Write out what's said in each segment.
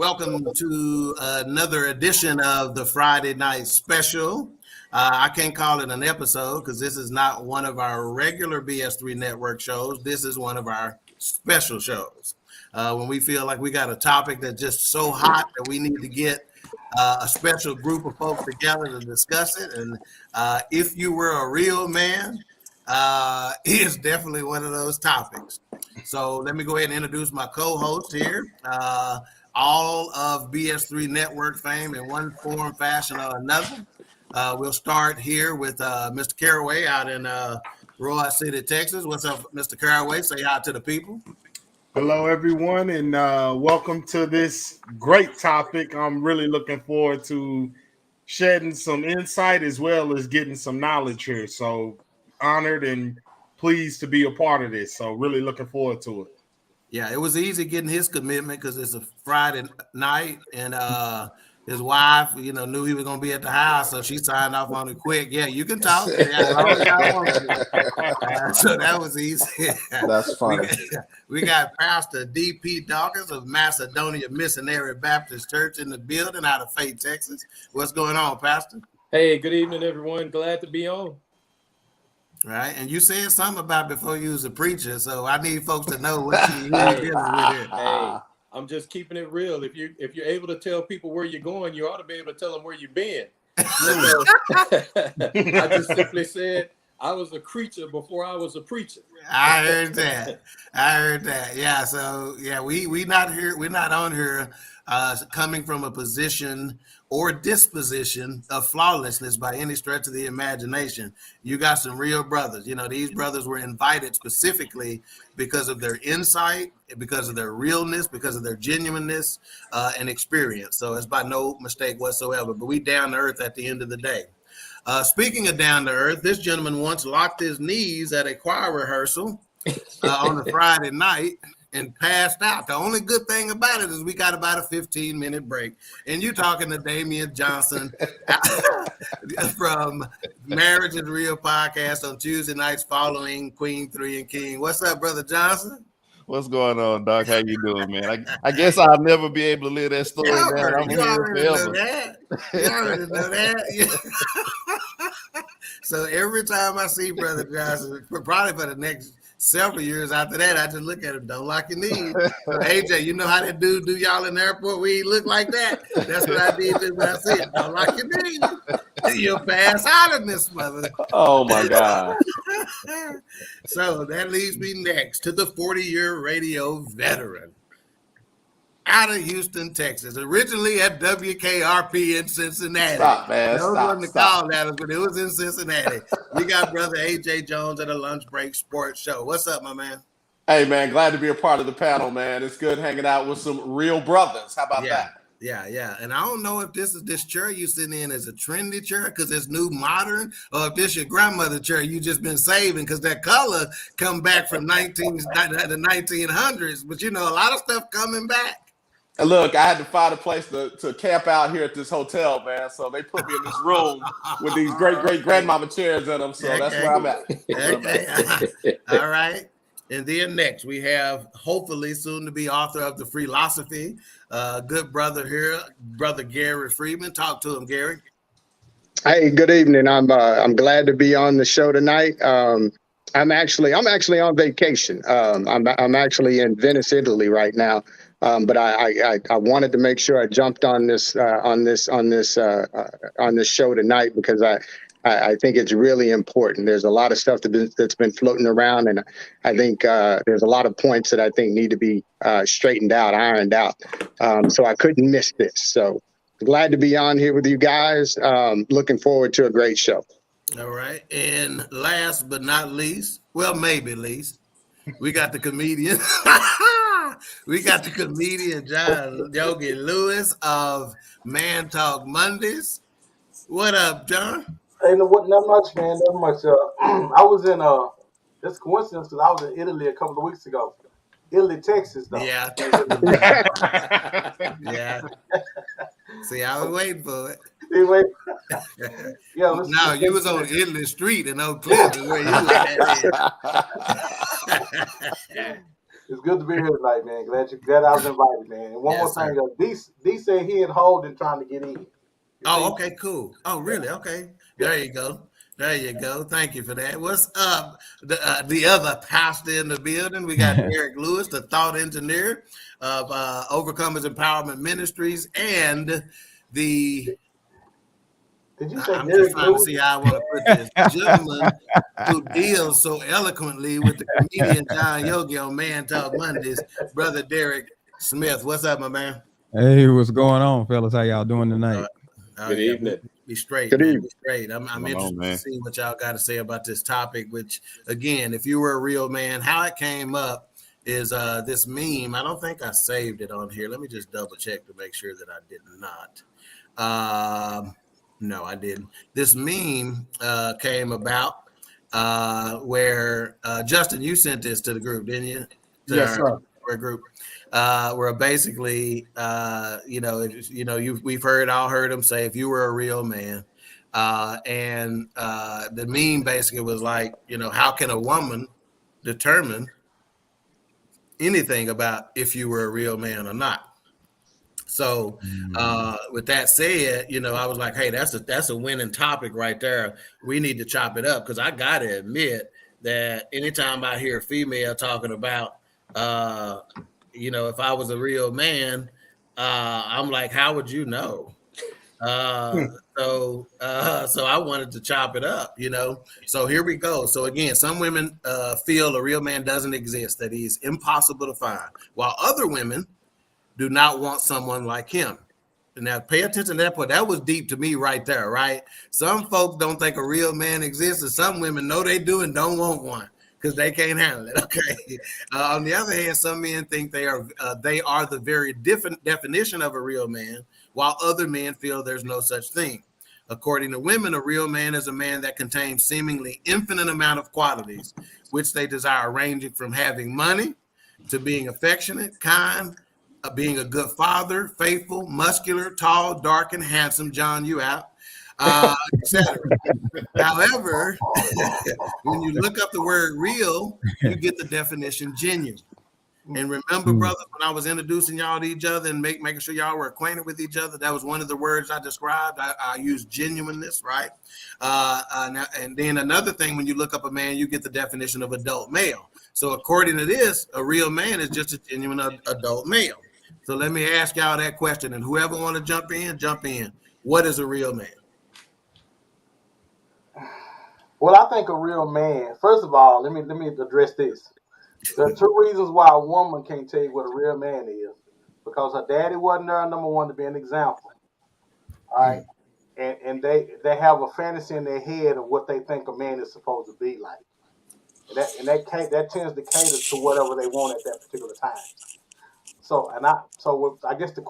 Welcome to another edition of the Friday Night Special. I can't call it an episode because this is not one of our regular BS3 Network shows. This is one of our special shows. When we feel like we got a topic that's just so hot that we need to get a special group of folks together to discuss it. And if you were a real man, is definitely one of those topics. So let me go ahead and introduce my co-host here. All of BS3 Network fame in one form, fashion, or another. We'll start here with Mr. Caraway out in Roy City, Texas. What's up, Mr. Caraway? Say hi to the people. Hello, everyone, and welcome to this great topic. I'm really looking forward to shedding some insight as well as getting some knowledge here. So honored and pleased to be a part of this. So really looking forward to it. Yeah, it was easy getting his commitment because it's a Friday night, and his wife, knew he was going to be at the house, so she signed off on it quick. Yeah, you can talk. As long as y'all want to. So that was easy. That's funny. We got Pastor D.P. Dawkins of Macedonia Missionary Baptist Church in the building out of Fayette, Texas. What's going on, Pastor? Hey, good evening, everyone. Glad to be on. Right, and you said something about before you was a preacher, so I need folks to know what you're dealing with here. Hey, I'm just keeping it real. If you're able to tell people where you're going, you ought to be able to tell them where you've been. I just simply said I was a creature before I was a preacher. I heard that. Yeah. So yeah, we not here. We're not on here coming from a position or disposition of flawlessness by any stretch of the imagination. You got some real brothers. These brothers were invited specifically because of their insight, because of their realness, because of their genuineness and experience. So it's by no mistake whatsoever. But we down to earth at the end of the day. Speaking of down to earth, this gentleman once locked his knees at a choir rehearsal on a Friday night and passed out. The only good thing about it is we got about a 15-minute break. And you talking to Damian Johnson from Marriage is Real podcast on Tuesday nights following Queen 3 and King. What's up, Brother Johnson? What's going on, Doc? How you doing, man? I guess I'll never be able to live that story down. You already know that. Yeah. So every time I see Brother Johnson, probably for the next several years after that, I just look at him, don't lock your knees. AJ, you know how that dude do y'all in the airport where he look like that? That's what I did when I see it. Don't lock your knees. You'll pass out in this mother. Oh, my God. So that leads me next to the 40-year radio veteran out of Houston, Texas, originally at WKRP in Cincinnati. Stop, man. Call that, but it was in Cincinnati. We got Brother AJ Jones at a Lunch Break Sports Show. What's up, my man? Hey, man, glad to be a part of the panel, man. It's good hanging out with some real brothers. How about that? Yeah. And I don't know if this chair you sitting in is a trendy chair because it's new modern, or if this your grandmother chair you just been saving because that color come back from the 1900s. But a lot of stuff coming back. And look, I had to find a place to camp out here at this hotel, man. So they put me in this room with these great grandmama chairs in them. So that's where I'm at. All right. And then next we have hopefully soon to be author of The Philosophy, good brother here, Brother Gary Freeman. Talk to him, Gary. Hey, good evening. I'm glad to be on the show tonight. I'm actually on vacation. I'm actually in Venice, Italy right now. But I wanted to make sure I jumped on this show tonight because I think it's really important. There's a lot of stuff that's been floating around, and I think there's a lot of points that I think need to be straightened out, ironed out. So I couldn't miss this. So glad to be on here with you guys. Looking forward to a great show. All right. And last but not least, well, maybe least, we got the comedian. We got the comedian John Yogi Lewis of Man Talk Mondays. What up, John? Hey, not much, man. Not much. I was in this coincidence because I was in Italy a couple of weeks ago. Italy, Texas, though. Yeah. Yeah. See, I was waiting for it. Anyway, no, you was on Italy Street in Oak Cliff, where you was at. It's good to be here tonight, man. Glad I was invited, man. And one Yes, more sir. thing, D said he had holding trying to get in. Oh, okay, cool. Oh, really? Okay. There you go. There you go. Thank you for that. What's up? The other pastor in the building. We got Derek Lewis, the thought engineer of Overcomers Empowerment Ministries, and the Did you say I'm just Derek trying to Lewis? see how I want to put this. Gentleman who deals so eloquently with the comedian John Yogi on Man Talk Mondays, brother Derek Smith. What's up, my man? Hey, what's going on, fellas? How y'all doing tonight? Good Yeah, evening. be straight, Good man. evening. Be straight. I'm What's going interested on, to man? see what y'all got to say about this topic. Which, again, if you were a real man, how it came up is this meme. I don't think I saved it on here. Let me just double check to make sure that I did not. No, I didn't. This meme came about where Justin, you sent this to the group, didn't you? To Yes, sir. our group. Where basically, we've all heard him say, if you were a real man, and the meme basically was like, how can a woman determine anything about if you were a real man or not? So, with that said, I was like, hey, that's a winning topic right there. We need to chop it up, because I gotta admit that anytime I hear a female talking about, if I was a real man, I'm like, how would you know? So I wanted to chop it up, So here we go. So again, some women feel a real man doesn't exist, that he's impossible to find, while other women do not want someone like him. Now, pay attention to that point. That was deep to me right there, right? Some folks don't think a real man exists, and some women know they do and don't want one because they can't handle it. Okay. On the other hand, some men think they are the very different definition of a real man, while other men feel there's no such thing. According to women, a real man is a man that contains seemingly infinite amount of qualities which they desire, ranging from having money to being affectionate, kind, being a good father, faithful, muscular, tall, dark, and handsome. John, you out, etc. However, when you look up the word real, you get the definition genuine. And remember, brothers, when I was introducing y'all to each other and making sure y'all were acquainted with each other, that was one of the words I described. I used genuineness, right? And then another thing, when you look up a man, you get the definition of adult male. So according to this, a real man is just a genuine adult male. So let me ask y'all that question, and whoever want to jump in. What is a real man? Well, I think a real man. First of all, let me address this. There are two reasons why a woman can't tell you what a real man is. Because her daddy wasn't there, number one, to be an example. All right. And they have a fantasy in their head of what they think a man is supposed to be like. And that tends to cater to whatever they want at that particular time. So I guess the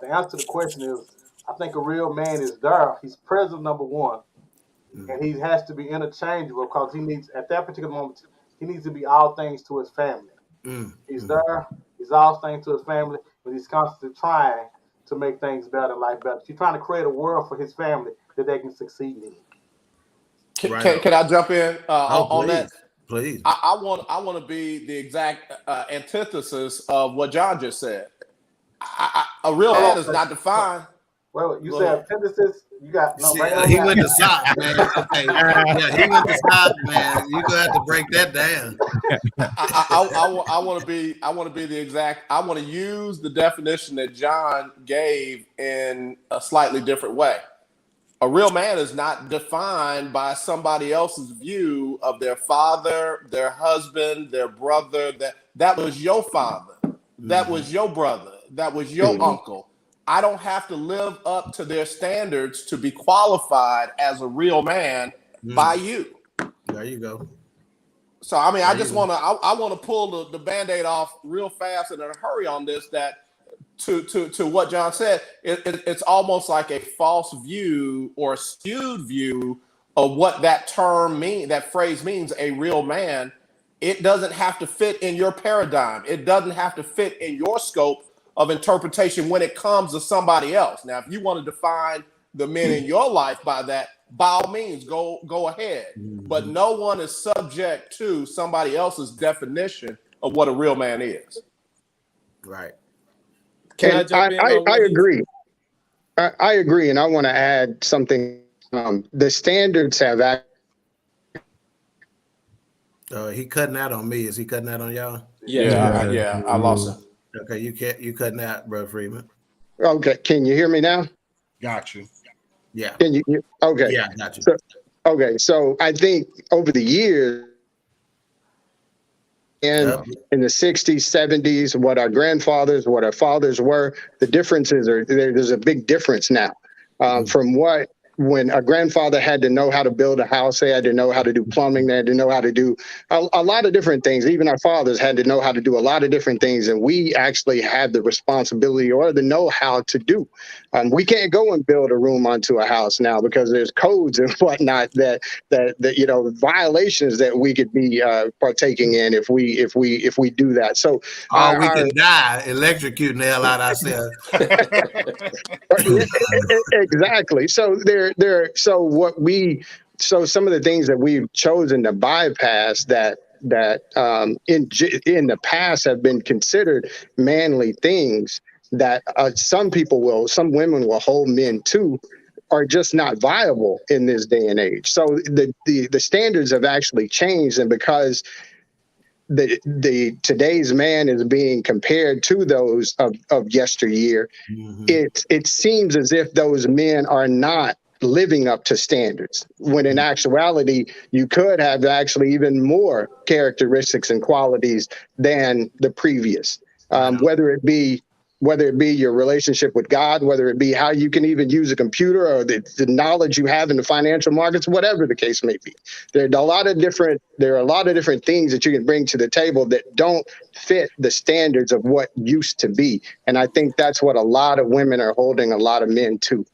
answer to the question is, I think a real man is there. He's present, number one, and he has to be interchangeable because he needs, at that particular moment, he needs to be all things to his family. He's there. He's all things to his family, but he's constantly trying to make things better, life better. He's trying to create a world for his family that they can succeed in. Can I jump in on that? Please. I want to be the exact antithesis of what John just said. A real man is not defined. Wait, you said antithesis? You got no. He went to socks, man. Okay, yeah, he went to socks, man. You gonna have to break that down. I want to be the exact. I want to use the definition that John gave in a slightly different way. A real man is not defined by somebody else's view of their father, their husband, their brother. That was your father. That was your brother. That was your uncle. I don't have to live up to their standards to be qualified as a real man by you. There you go. So, I mean, I just want to pull the Band-Aid off real fast and in a hurry on this, that to what John said, it's almost like a false view or a skewed view of what that phrase means, a real man. It doesn't have to fit in your paradigm. It doesn't have to fit in your scope of interpretation when it comes to somebody else. Now, if you want to define the men in your life by that, by all means, go ahead. But no one is subject to somebody else's definition of what a real man is. Right. Can I jump in on I what agree. I agree, and I want to add something. The standards have He cutting out on me. Is he cutting out on y'all? Yeah, I lost him. Okay, you cutting out, bro Freeman. Okay, can you hear me now? Got you. Yeah. Can you? Okay. Yeah, I got you. So I think over the years, and in the 60s, 70s, what our grandfathers, what our fathers were, the differences are there's a big difference now from what when a grandfather had to know how to build a house, they had to know how to do plumbing, they had to know how to do a lot of different things. Even our fathers had to know how to do a lot of different things, and we actually had the responsibility or the know-how to do. We can't go and build a room onto a house now because there's codes and whatnot that violations that we could be partaking in if we do that. So we can die electrocuting the hell out of ourselves. Exactly. So some of the things that we've chosen to bypass that in the past have been considered manly things that some women will hold men to are just not viable in this day and age. So the standards have actually changed, and because the today's man is being compared to those of yesteryear, it seems as if those men are not living up to standards, when in actuality you could have actually even more characteristics and qualities than the previous, whether it be your relationship with God, whether it be how you can even use a computer, or the knowledge you have in the financial markets, whatever the case may be. There are a lot of different things that you can bring to the table that don't fit the standards of what used to be. And I think that's what a lot of women are holding a lot of men to.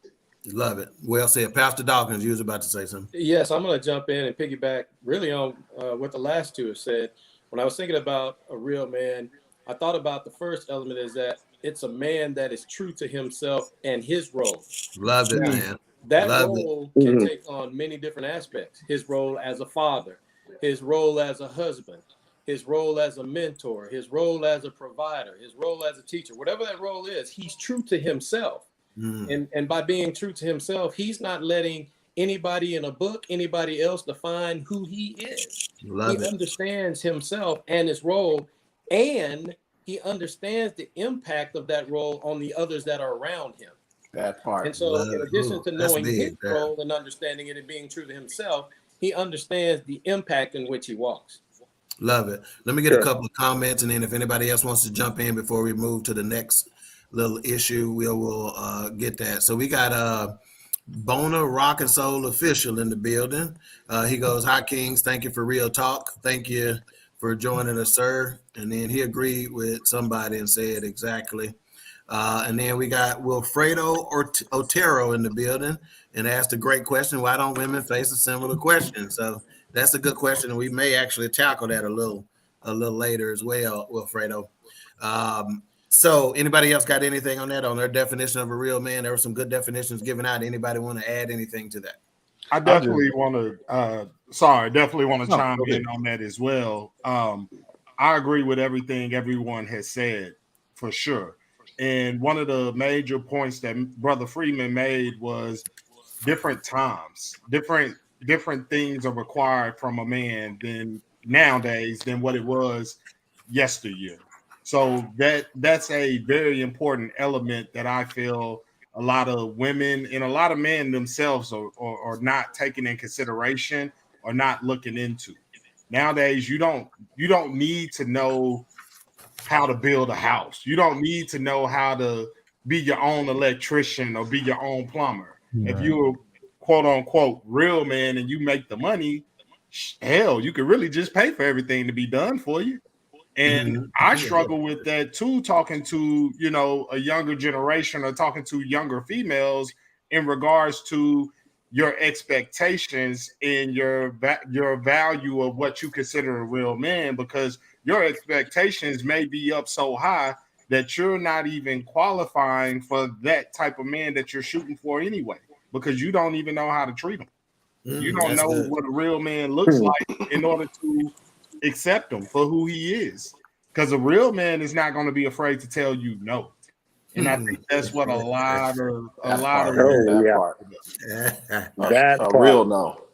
Love it. Well said. Pastor Dawkins, you was about to say something. Yes, I'm going to jump in and piggyback really on what the last two have said. When I was thinking about a real man, I thought about the first element is that it's a man that is true to himself and his role. Love it, man. That Love role can take on many different aspects. His role as a father, his role as a husband, his role as a mentor, his role as a provider, his role as a teacher, whatever that role is, he's true to himself. And by being true to himself, he's not letting anybody in a book, anybody else define who he is. He understands himself and his role, and he understands the impact of that role on the others that are around him. That part. And so in addition to knowing his role and understanding it and being true to himself, he understands the impact in which he walks. Love it. Let me get a couple of comments, and then if anybody else wants to jump in before we move to the next little issue, we'll get that. So we got Bona Rock and Soul Official in the building. He goes, "Hi Kings, thank you for real talk. Thank you for joining us, sir." And then he agreed with somebody and said exactly. And then we got Wilfredo Otero in the building and asked a great question: why don't women face a similar question? So that's a good question, and we may actually tackle that a little later as well, Wilfredo. So anybody else got anything on that, on their definition of a real man? There were some good definitions given out. Anybody want to add anything to that? I definitely want to chime in on that as well. I agree with everything everyone has said, for sure. And one of the major points that Brother Freeman made was different times, different things are required from a man than nowadays than what it was yesteryear. So that's a very important element that I feel a lot of women and a lot of men themselves are not taking in consideration or not looking into. Nowadays, you don't need to know how to build a house. You don't need to know how to be your own electrician or be your own plumber. Right. If you're a quote unquote real man and you make the money, hell, you could really just pay for everything to be done for you. And I struggle with that too, talking to, a younger generation or talking to younger females in regards to your expectations and your value of what you consider a real man, because your expectations may be up so high that you're not even qualifying for that type of man that you're shooting for anyway, because you don't even know how to treat them. You don't know what a real man looks like in order to accept him for who he is. because a real man is not going to be afraid to tell you no. And I think that's what a lot of that part. That A part. real no.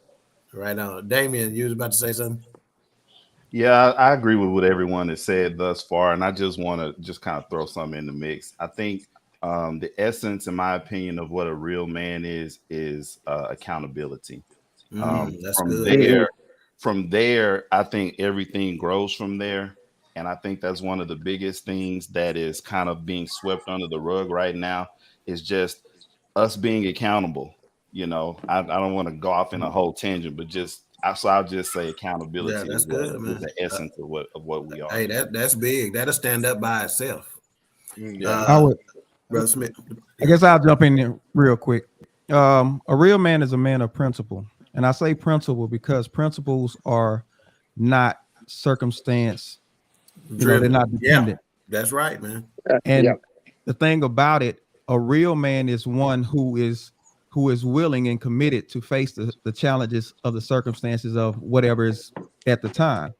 Right on. Damien, you was about to say something? Yeah, I agree with what everyone has said thus far, and I just want to just kind of throw something in the mix. I think the essence, in my opinion, of what a real man is accountability. That's From good. there, I think everything grows from there, and I think that's one of the biggest things that is kind of being swept under the rug right now is just us being accountable. You know, I don't want to go off in a whole tangent, but I'll just say Yeah, accountability that's is good, is man. the essence of what we are. Hey, that's big. That'll stand up by itself. Yeah. I would. Brother Smith. I guess I'll jump in there real quick. A real man is a man of principle, and I say principle because principles are not circumstance. They're not Yeah, dependent. that's right, man. And Yeah. the thing about it, a real man is one who is willing and committed to face the challenges of the circumstances of whatever is at the time.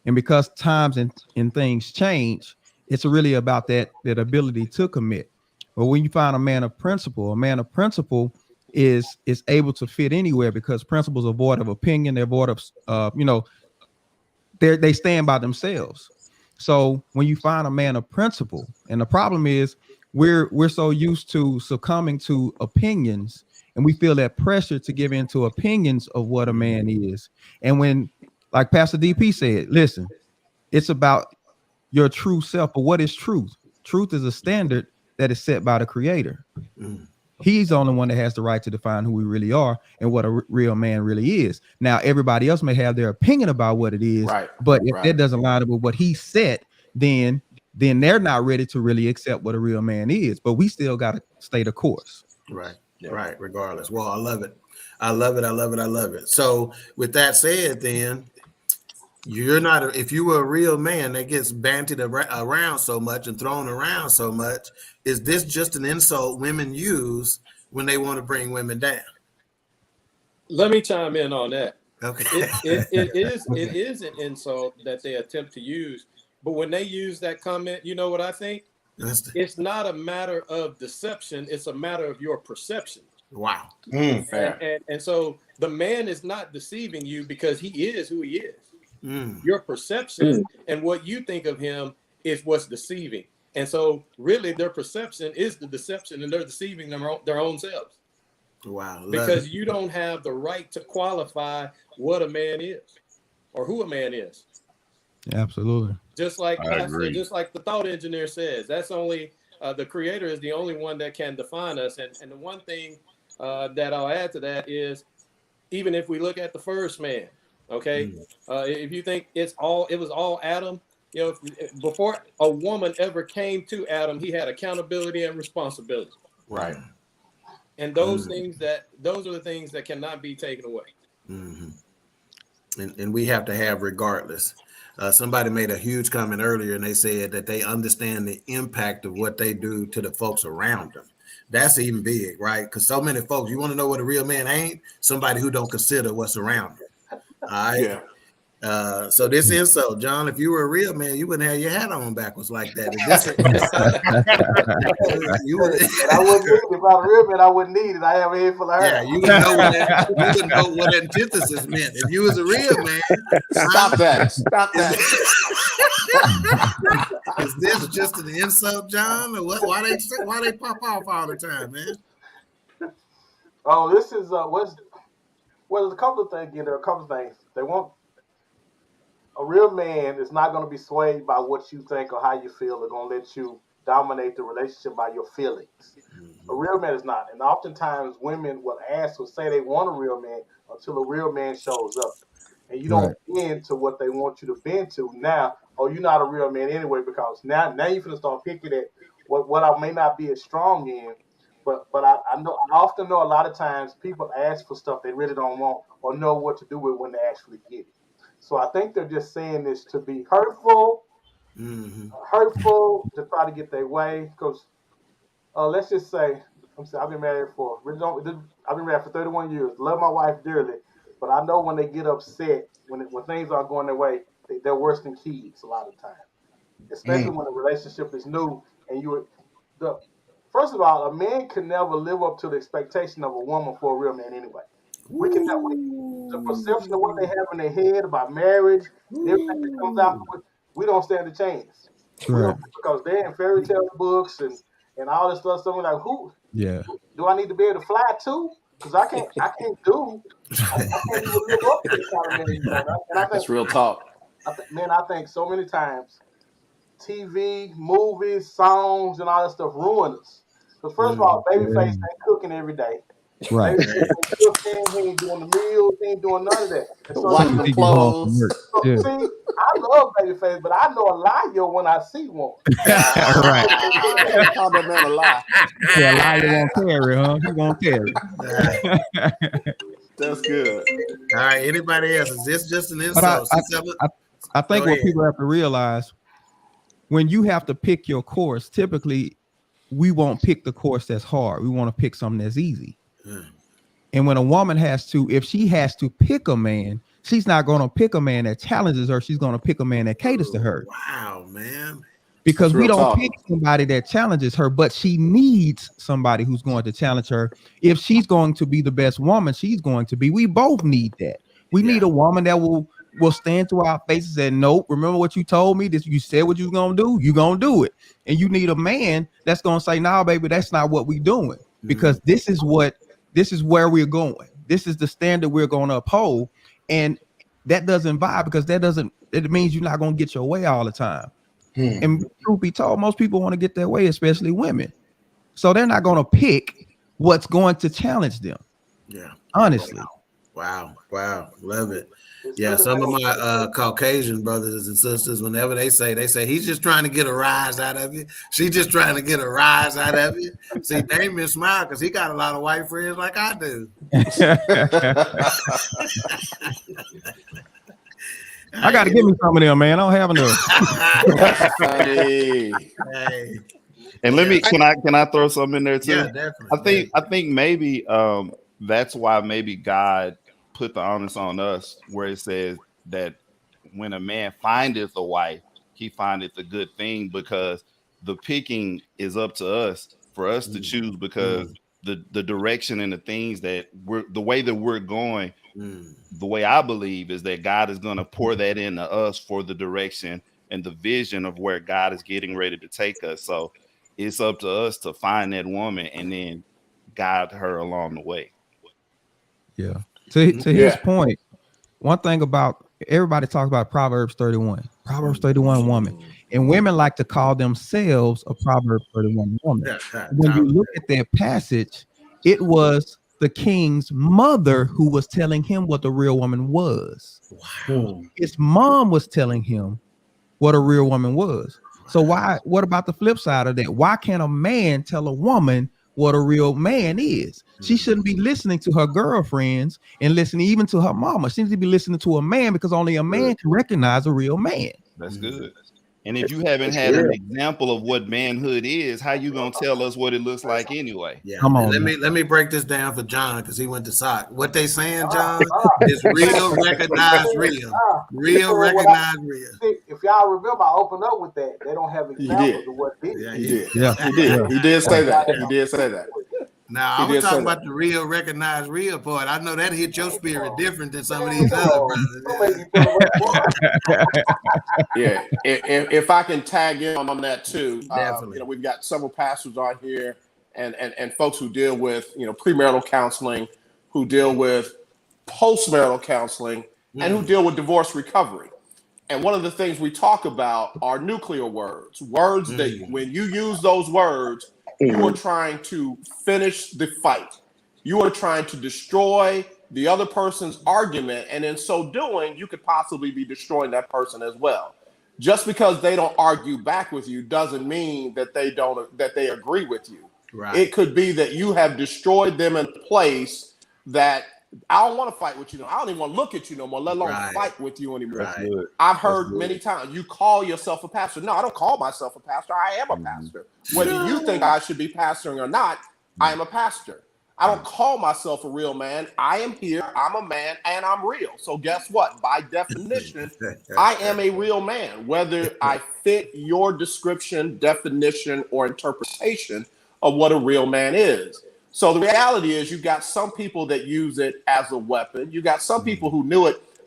And because times and things change, it's really about that ability to commit. But when you find a man of principle is able to fit anywhere because principles are void of opinion, they're void of they stand by themselves. So when you find a man of principle, and the problem is we're so used to succumbing to opinions, and we feel that pressure to give in to opinions of what a man is. And when, like Pastor DP said, listen, it's about your true self. But what is truth? Truth is a standard that is set by the Creator. He's the only one that has the right to define who we really are and what a real man really is. Now, everybody else may have their opinion about what it is, Right. but if Right. that doesn't line up with what he said, then they're not ready to really accept what a real man is. But we still got to stay the course. Right. Yeah. Right. Regardless. Well, I love it. I love it. I love it. I love it. So with that said, then you're not, if you were a real man that gets banted around so much and thrown around so much, is this just an insult women use when they want to bring women down? Let me chime in on that. Okay. It is an insult that they attempt to use, but when they use that comment, you know what I think? It's not a matter of deception; it's a matter of your perception. Wow. And so the man is not deceiving you because he is who he is. Your perception and what you think of him is what's deceiving. And so really their perception is the deception, and they're deceiving their own selves. Wow. Because you don't have the right to qualify what a man is or who a man is. Absolutely. Just like I agree. just like the thought engineer says, that's only the Creator is the only one that can define us. And the one thing that I'll add to that is, even if we look at the first man, okay, if you think it was all Adam, before a woman ever came to Adam, he had accountability and responsibility. Right. And those those are the things that cannot be taken away. And we have to have regardless. Somebody made a huge comment earlier, and they said that they understand the impact of what they do to the folks around them. That's even big, right? Because so many folks, you want to know what a real man ain't? Somebody who don't consider what's around them. All right. Yeah. So this insult, John, if you were a real man, you wouldn't have your hat on backwards like that. I wouldn't need it. If I was a real man, I wouldn't need it. I have a head full of hair. Yeah, you wouldn't know what antithesis meant. If you was a real man, Stop that. Stop that. Is this just an insult, John? Or what? Why they pop off all the time, man? Oh, this is there's a couple of things. There are a couple of things. They want a real man is not going to be swayed by what you think or how you feel. They're going to let you dominate the relationship by your feelings. A real man is not. And oftentimes women will say they want a real man until a real man shows up. And you don't bend to what they want you to bend to. Now, you're not a real man anyway, because now you're going to start picking at what I may not be as strong in. But I often know a lot of times people ask for stuff they really don't want or know what to do with when they actually get it. So I think they're just saying this to be hurtful, to try to get their way. Because let's just say, I've been married for 31 years. Love my wife dearly, but I know when they get upset, when things aren't going their way, they're worse than kids a lot of times. especially when a relationship is new and first of all, a man can never live up to the expectation of a woman for a real man anyway. We can never, the perception of what they have in their head about marriage and everything that comes afterwards, we don't stand a chance. Right. Because they're in fairy tale books and all this stuff. So we're like, who? Yeah. Do I need to be able to fly too? Because I can't even live up to the kind of man you want. And I think That's real talk. I think so many times TV, movies, songs, and all that stuff ruin us. Because first of all, Babyface ain't cooking every day. Right. Babyface ain't cooking, he ain't doing the meals, he ain't doing none of that. So Washing the clothes. Yeah. see, I love Babyface, but I know a liar when I see one. Right. Call that man a lie. Yeah, a liar won't carry, huh? He won't carry. That's good. All right. Anybody else? Is this just an But insult? I think Go what ahead. people have to realize, when you have to pick your course, typically we won't pick the course that's hard. We want to pick something that's easy. And when a woman if she has to pick a man, she's not going to pick a man that challenges her. She's going to pick a man that caters to her. Wow, man. Because we don't talk. pick somebody that challenges her, but she needs somebody who's going to challenge her. If she's going to be the best woman she's going to be, we both need that. We need a woman that will stand to our faces and nope, remember what you told me, this you said what you was gonna do, you gonna do it. And you need a man that's gonna say, nah, baby, that's not what we doing, because this is where we're going. This is the standard we're gonna uphold. And that doesn't vibe, because it means you're not gonna get your way all the time. And truth be told, most people want to get their way, especially women. So they're not gonna pick what's going to challenge them. Yeah. Honestly. Wow. Love it. Yeah, some of my Caucasian brothers and sisters, whenever they say he's just trying to get a rise out of you. She's just trying to get a rise out of you. See, Damien smile because he got a lot of white friends like I do. I got to give me some of them, man. I don't have enough. Hey. And can I throw something in there too? Yeah, definitely. I think maybe that's why maybe God put the onus on us, where it says that when a man findeth a wife, he findeth a good thing, because the picking is up to us, for us to choose, because the direction and the things that the way that we're going, the way I believe is that God is going to pour that into us for the direction and the vision of where God is getting ready to take us. So it's up to us to find that woman and then guide her along the way. Yeah. To his point, one thing about everybody talks about Proverbs 31 woman, and women like to call themselves a Proverbs 31 woman. When you look at that passage, it was the king's mother who was telling him what the real woman was. Wow. His mom was telling him what a real woman was. So what about the flip side of that? Why can't a man tell a woman what a real man is? She shouldn't be listening to her girlfriends and listening even to her mama. She needs to be listening to a man, because only a man can recognize a real man. That's good. And if you haven't had an example of what manhood is, how you gonna tell us what it looks like anyway? Yeah. Come on. Let me break this down for John, because he went to SOC. What they saying, John, is real, recognize real. Real, recognize real. If y'all remember, I opened up with that. They don't have examples of what did. Yeah, He did. He did say that. He did say that. Now, I was talking about the real, recognize real part. I know that hit your spirit different than some of these other brothers. Yeah, if I can tag in on that too, Definitely. We've got several pastors on here and folks who deal with premarital counseling, who deal with postmarital counseling, and who deal with divorce recovery. And one of the things we talk about are nuclear words that when you use those words, you are trying to finish the fight. You are trying to destroy the other person's argument, and in so doing, you could possibly be destroying that person as well. Just because they don't argue back with you doesn't mean that they agree with you. Right. It could be that you have destroyed them in a place that I don't want to fight with you. I don't even want to look at you no more, let alone fight with you anymore. Right. I've heard many times, you call yourself a pastor. No, I don't call myself a pastor. I am a pastor. Whether you think I should be pastoring or not, I am a pastor. I don't call myself a real man. I am here, I'm a man, and I'm real. So guess what? By definition, I am a real man, whether I fit your description, definition, or interpretation of what a real man is. So the reality is you got some people that use it as a weapon. You got some people who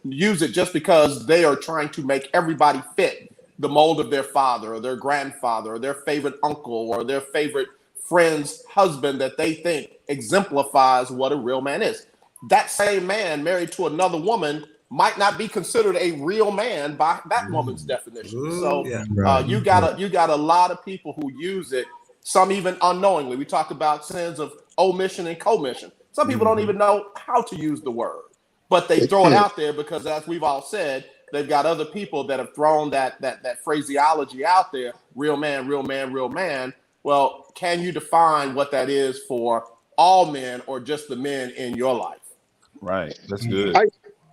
use it just because they are trying to make everybody fit the mold of their father or their grandfather or their favorite uncle or their favorite friend's husband that they think exemplifies what a real man is. That same man married to another woman might not be considered a real man by that woman's definition. So you got a lot of people who use it, some even unknowingly. We talk about sins of omission and commission. Some people don't even know how to use the word, but they throw it out there because, as we've all said, they've got other people that have thrown that phraseology out there: real man, real man, real man. Well, can you define what that is for all men or just the men in your life? Right. That's good.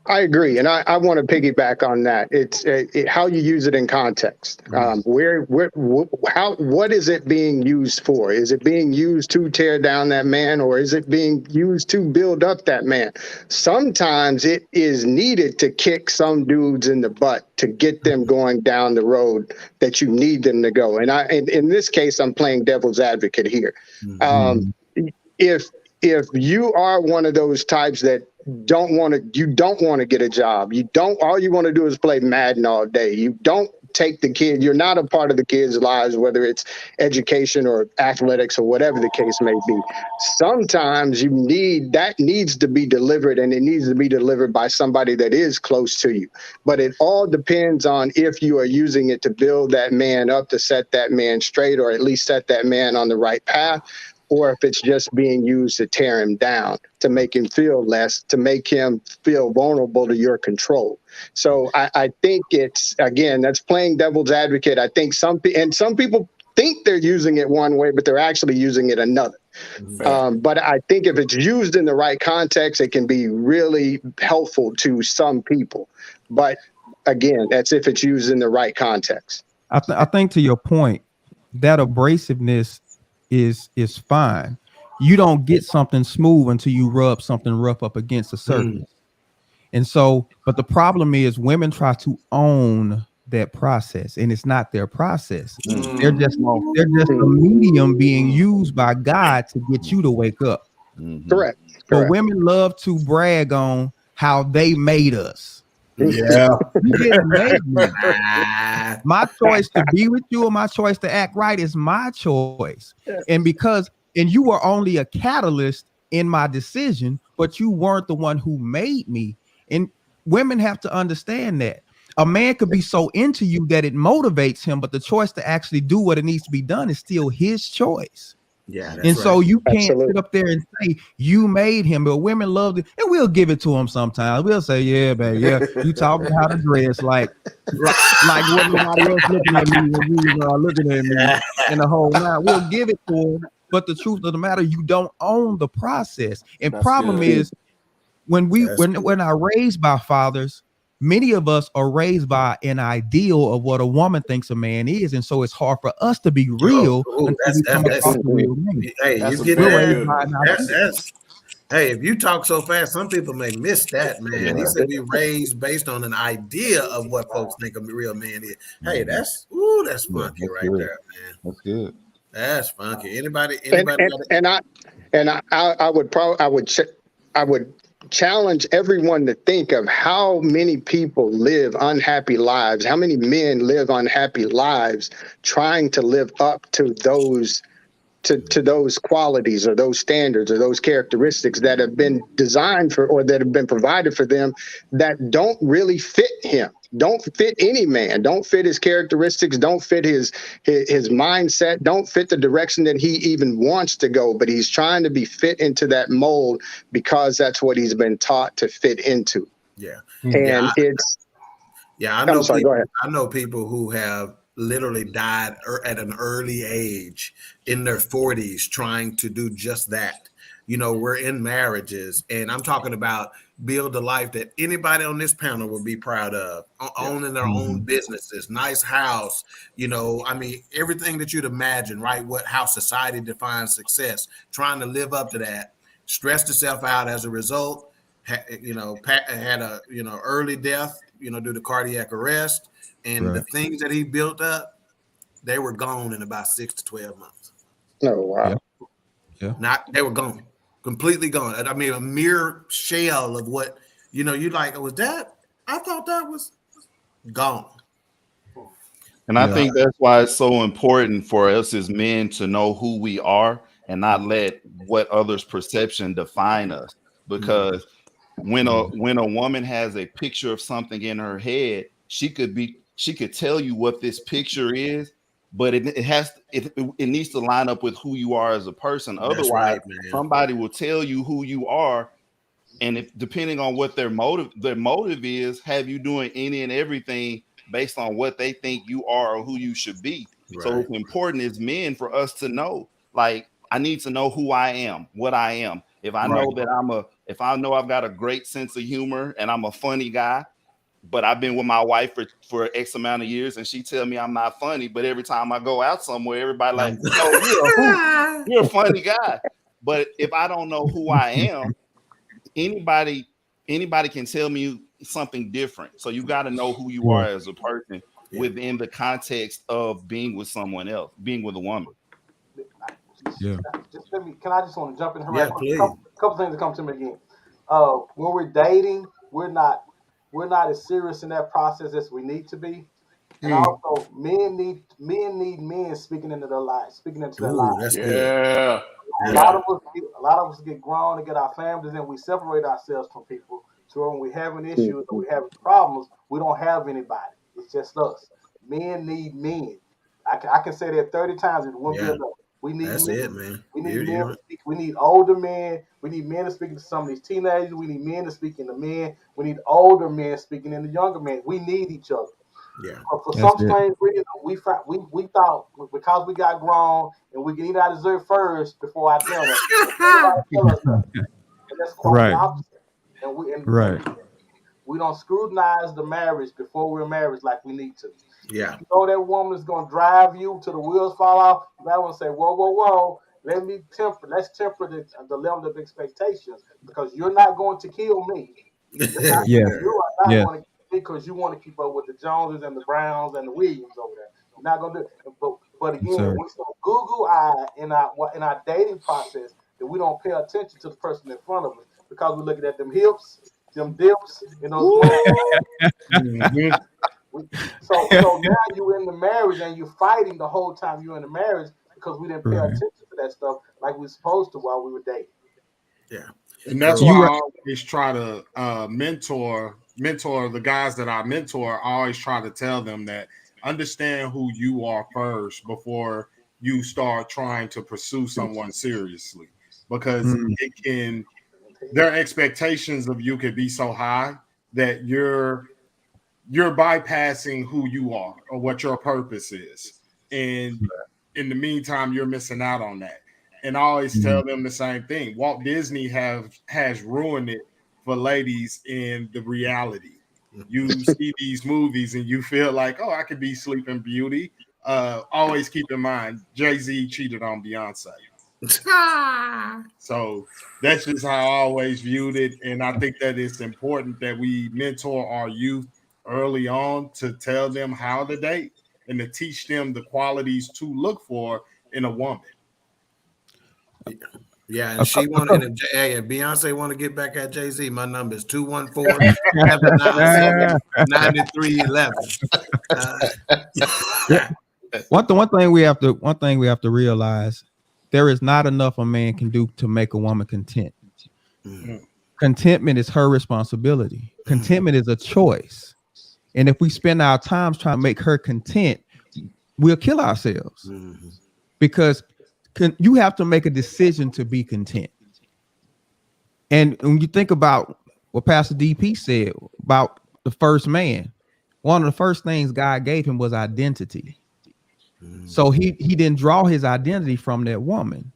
I agree, and I want to piggyback on that. It's how you use it in context. What is it being used for? Is it being used to tear down that man, or is it being used to build up that man? Sometimes it is needed to kick some dudes in the butt to get them going down the road that you need them to go. And in this case, I'm playing devil's advocate here. If you are one of those types that don't want to get a job, all you want to do is play Madden all day, you don't take the kid, you're not a part of the kids' lives, whether it's education or athletics or whatever the case may be. Sometimes that needs to be delivered, and it needs to be delivered by somebody that is close to you. But it all depends on if you are using it to build that man up, to set that man straight, or at least set that man on the right path, or if it's just being used to tear him down, to make him feel less, to make him feel vulnerable to your control. So I think it's, again, that's playing devil's advocate. I think some people think they're using it one way, but they're actually using it another. But I think if it's used in the right context, it can be really helpful to some people. But again, that's if it's used in the right context. I think to your point, that abrasiveness is fine. You don't get something smooth until you rub something rough up against the surface. And so, but the problem is women try to own that process, and it's not their process. They're just a medium being used by God to get you to wake up. Correct. But women love to brag on how they made us. Yeah. You didn't make me. My choice to be with you or my choice to act right is my choice. And you were only a catalyst in my decision, but you weren't the one who made me. And women have to understand that. A man could be so into you that it motivates him, but the choice to actually do what it needs to be done is still his choice. Yeah, and so you can't Absolutely. sit up there and say you made him, but women love it, and we'll give it to him sometimes. We'll say, yeah, man, yeah, you taught me how to dress, like what nobody else looking at me when you are looking at me in the whole night. We'll give it to him, but the truth of the matter, you don't own the process. And That's problem good. is when we're not raised by fathers, many of us are raised by an ideal of what a woman thinks a man is, and so it's hard for us to be real until we come across the real man. Hey, That's you a get very that? good- Hey, if you talk so fast, some people may miss that, man. He said we raised based on an idea of what folks think a real man is. Hey, that's funky right good. there, man. That's good. That's funky. Anybody? I would challenge everyone to think of how many people live unhappy lives, how many men live unhappy lives trying to live up to those qualities or those standards or those characteristics that have been designed for or that have been provided for them that don't really fit him, don't fit any man, don't fit his characteristics, don't fit his mindset, don't fit the direction that he even wants to go, but he's trying to be fit into that mold because that's what he's been taught to fit into. Yeah. And I know. I'm sorry, go ahead. I know people who have literally died at an early age in their 40s trying to do just that. You know, we're in marriages, and I'm talking about build a life that anybody on this panel would be proud of, owning their own businesses, nice house, you know, I mean, everything that you'd imagine, right? How society defines success, trying to live up to that, stressed herself out as a result. Had a early death, due to cardiac arrest, and the things that he built up, they were gone in about 6 to 12 months. Oh wow. They were gone, completely gone. I mean, a mere shell of what you like. Was that? I thought that was gone. And I think that's why it's so important for us as men to know who we are and not let what others' perception define us. Because when a woman has a picture of something in her head, she could tell you what this picture is, but it needs to line up with who you are as a person. Otherwise, somebody will tell you who you are, and if depending on what their motive is, have you doing any and everything based on what they think you are or who you should be. Right. So it's important as men for us to know, like, I need to know who I am, what I am. If I know that if I know I've got a great sense of humor and I'm a funny guy, but I've been with my wife for X amount of years and she tell me I'm not funny, but every time I go out somewhere, everybody like, oh, you're a funny guy. But if I don't know who I am, anybody can tell me something different. So you got to know who you are as a person within the context of being with someone else, being with a woman. Can I just want to jump in here? Please. Couple things that come to me again. When we're dating, we're not as serious in that process as we need to be. And also, men need men speaking into their lives, That's good. A lot of us get grown and get our families, and we separate ourselves from people. So when we having issues or we having problems, we don't have anybody. It's just us. Men need men. I can say that 30 times. It won't be enough. We need That's men. it, man. We need men to speak. We need older men. We need men to speak to some of these teenagers. We need men to speak into men. We need older men speaking into younger men. We need each other. Yeah. But for some strange reason, we thought because we got grown and we can eat our dessert first before our dinner. And that's quite the opposite. And we don't scrutinize the marriage before we're married like we need to. Yeah. You know that woman is going to drive you till the wheels fall off. You might want to say, whoa. Let's temper the level of expectations, because you're not going to kill me. You are not going to kill me because you want to keep up with the Joneses and the Browns and the Williams over there. You're not going to do it. But again, we so Google-eyed in our dating process that we don't pay attention to the person in front of us, because we're looking at them hips, them dips, and those So now you're in the marriage and you're fighting the whole time you're in the marriage because we didn't pay attention to that stuff like we were supposed to while we were dating. Yeah. And that's why I always try to mentor the guys that I mentor. I always try to tell them that understand who you are first before you start trying to pursue someone seriously, because their expectations of you could be so high that you're bypassing who you are or what your purpose is. And in the meantime, you're missing out on that. And I always tell them the same thing. Walt Disney has ruined it for ladies in the reality. You see these movies and you feel like, oh, I could be Sleeping Beauty. Always keep in mind, Jay-Z cheated on Beyonce. So that's just how I always viewed it. And I think that it's important that we mentor our youth early on to tell them how to date and to teach them the qualities to look for in a woman. Yeah, and she wanted, and Beyonce want to get back at Jay-Z. My number is 214-797-9311. One thing we have to realize, there is not enough a man can do to make a woman content. Contentment is her responsibility. Contentment is a choice. And if we spend our time trying to make her content, we'll kill ourselves. Because you have to make a decision to be content. And when you think about what Pastor DP said about the first man, one of the first things God gave him was identity. So he didn't draw his identity from that woman.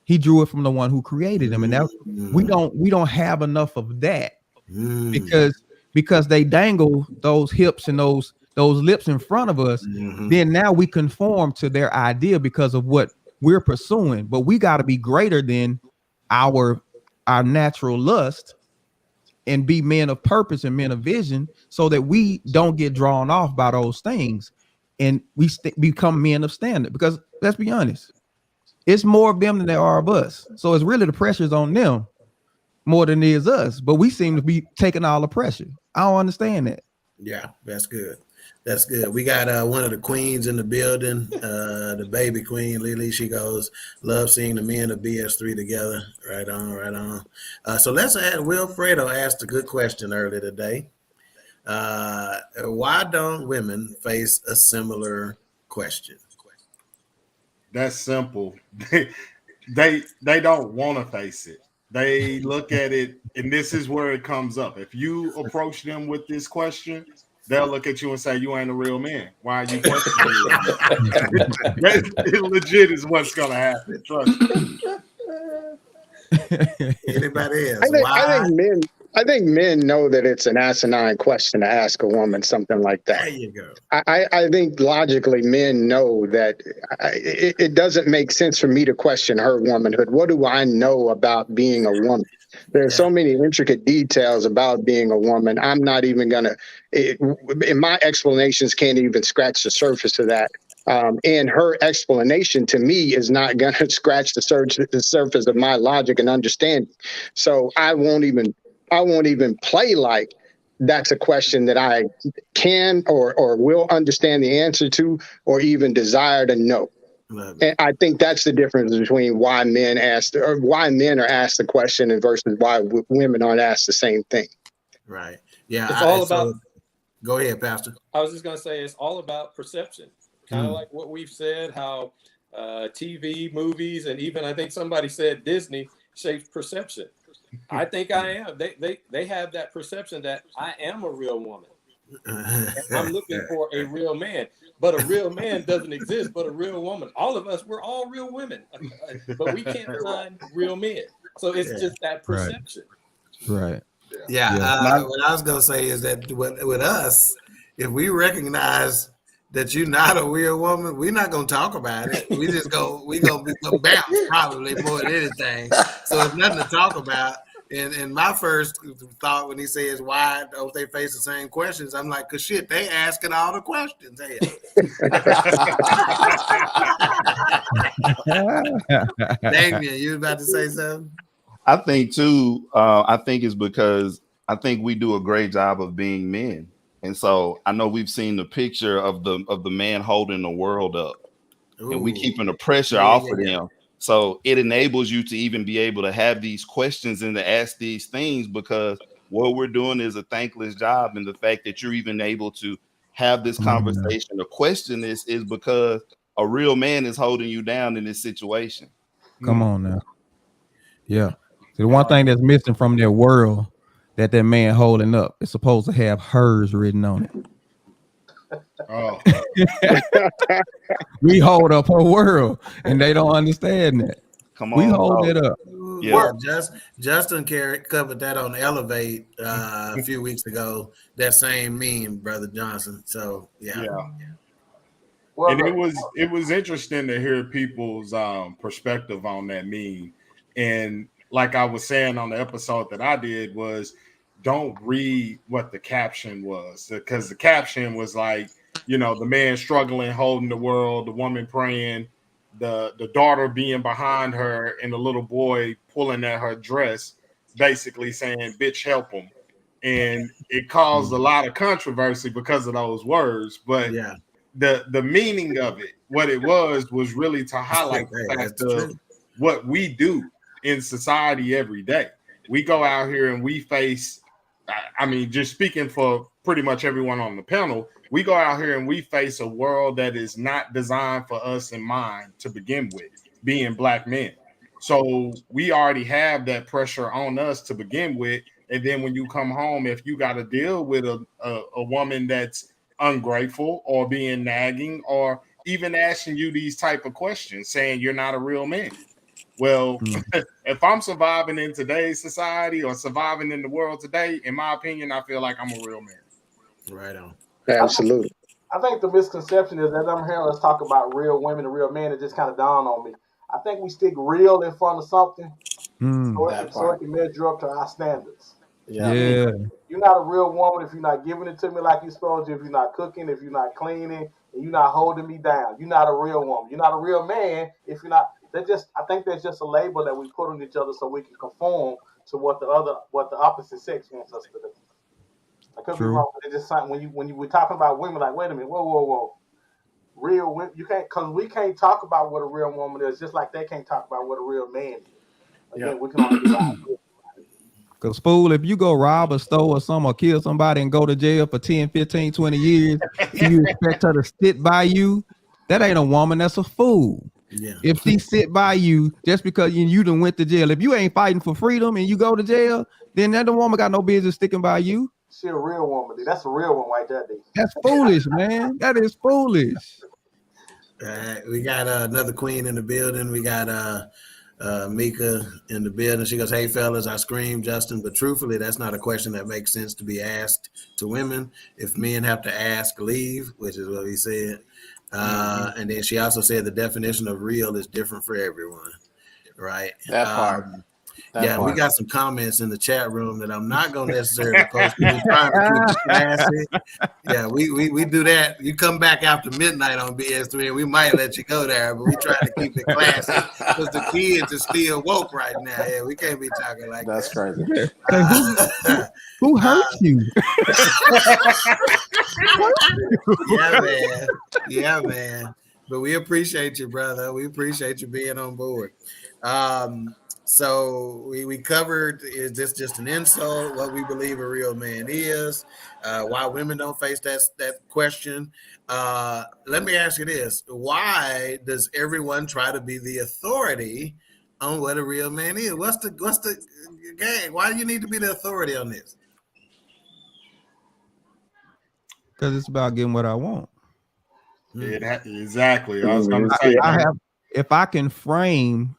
He drew it from the one who created him. And that, we don't have enough of that because they dangle those hips and those lips in front of us. Then now we conform to their idea because of what we're pursuing. But we got to be greater than our natural lust and be men of purpose and men of vision, so that we don't get drawn off by those things, and we become men of standard. Because let's be honest, it's more of them than there are of us. So it's really the pressure's on them more than it is us. But we seem to be taking all the pressure. I don't understand that. Yeah, that's good. That's good. We got one of the queens in the building, the baby queen, Lily. She goes, love seeing the men of BS3 together. Right on, right on. So let's add, Wilfredo asked a good question earlier today. Why don't women face a similar question? That's simple. They don't want to face it. They look at it, and this is where it comes up. If you approach them with this question, they'll look at you and say, "You ain't a real man. Why are you questioning me?" That legit is what's gonna happen. Trust me. Anybody else? I think men know that it's an asinine question to ask a woman something like that. There you go. I think logically men know that it doesn't make sense for me to question her womanhood. What do I know about being a woman? There's so many intricate details about being a woman. I'm not even gonna, and my explanations can't even scratch the surface of that. And her explanation to me is not gonna scratch the surface of my logic and understanding. So I won't even play like that's a question that I can or will understand the answer to, or even desire to know. And I think that's the difference between why men are asked the question and versus why women aren't asked the same thing. Right. Yeah. It's all about. Go ahead, Pastor. I was just going to say it's all about perception. Kind of like what we've said, how TV, movies, and even I think somebody said Disney shapes perception. I think I am. They have that perception that I am a real woman. And I'm looking for a real man. But a real man doesn't exist, but a real woman. All of us, we're all real women. But we can't find real men. So it's just that perception. Right. Yeah. What I was going to say is that with us, if we recognize that you're not a real woman, we're not going to talk about it. We going to be bounced probably more than anything. So it's nothing to talk about. And my first thought when he says, why don't they face the same questions? I'm like, 'cause shit, they asking all the questions. Hey. Damien, you about to say something? I think too, I think it's because I think we do a great job of being men. And so I know we've seen the picture of the man holding the world up. Ooh. And we keeping the pressure off of them. So it enables you to even be able to have these questions and to ask these things, because what we're doing is a thankless job. And the fact that you're even able to have this conversation or question this is because a real man is holding you down in this situation. Come on now. Yeah. So the one thing that's missing from their world that man holding up is supposed to have hers written on it. Oh. We hold up her world, and they don't understand that. Come on, we hold it up. Yeah, Justin covered that on Elevate a few weeks ago. That same meme, Brother Johnson. So yeah. Well, and it was interesting to hear people's perspective on that meme. And like I was saying on the episode that I did was, don't read what the caption was, because the caption was like, you know, the man struggling, holding the world, the woman praying, the daughter being behind her, and the little boy pulling at her dress, basically saying, bitch, help him. And it caused a lot of controversy because of those words. But the meaning of it, what it was really to highlight the fact of what we do in society every day. We go out here and we face, I mean, just speaking for pretty much everyone on the panel, we go out here and we face a world that is not designed for us in mind to begin with, being Black men. So we already have that pressure on us to begin with. And then when you come home, if you got to deal with a woman that's ungrateful or being nagging or even asking you these type of questions, saying you're not a real man. Well, if I'm surviving in today's society or surviving in the world today, in my opinion, I feel like I'm a real man. Right on. Absolutely. I think the misconception is, as I'm hearing us talk about real women and real men, it just kind of dawned on me. I think we stick real in front of something, Mm. That so it part. can measure up to our standards. Yeah. Yeah. You're not a real woman if you're not giving it to me like you're supposed to, if you're not cooking, if you're not cleaning, and you're not holding me down. You're not a real woman. You're not a real man if you're not. I think that's just a label that we put on each other so we can conform to what the opposite sex wants us to do. I could be True. wrong, but it's just something when you we're talking about women, like, wait a minute, whoa. Real women, you can't, because we can't talk about what a real woman is, just like they can't talk about what a real man is. Again, we can only give our Because, fool, if you go rob a store or something or kill somebody and go to jail for 10, 15, 20 years, and you expect her to sit by you, that ain't a woman, that's a fool. Yeah. If she sit by you just because you done went to jail, if you ain't fighting for freedom and you go to jail, then that woman got no business sticking by you. She a real woman, dude. That's a real one right there, dude. That's foolish, man. That is foolish. We got another queen in the building. We got Mika in the building. She goes, "Hey fellas, I scream, Justin, but truthfully, that's not a question that makes sense to be asked to women. If men have to ask, leave," which is what he said. And then she also said the definition of real is different for everyone, right? That part. We got some comments in the chat room that I'm not going to necessarily post. We're trying to keep it classy. Yeah, we do that. You come back after midnight on BS3, and we might let you go there, but we try to keep it classy because the kids are still woke right now. Yeah, we can't be talking like That's that. crazy. Who hurt you? Yeah, man. But we appreciate you, brother. We appreciate you being on board. So we covered, is this just an insult, what we believe a real man is, why women don't face that question. Let me ask you this. Why does everyone try to be the authority on what a real man is? What's the gang? Why do you need to be the authority on this? Because it's about getting what I want. Exactly. I was going to say. If I can frame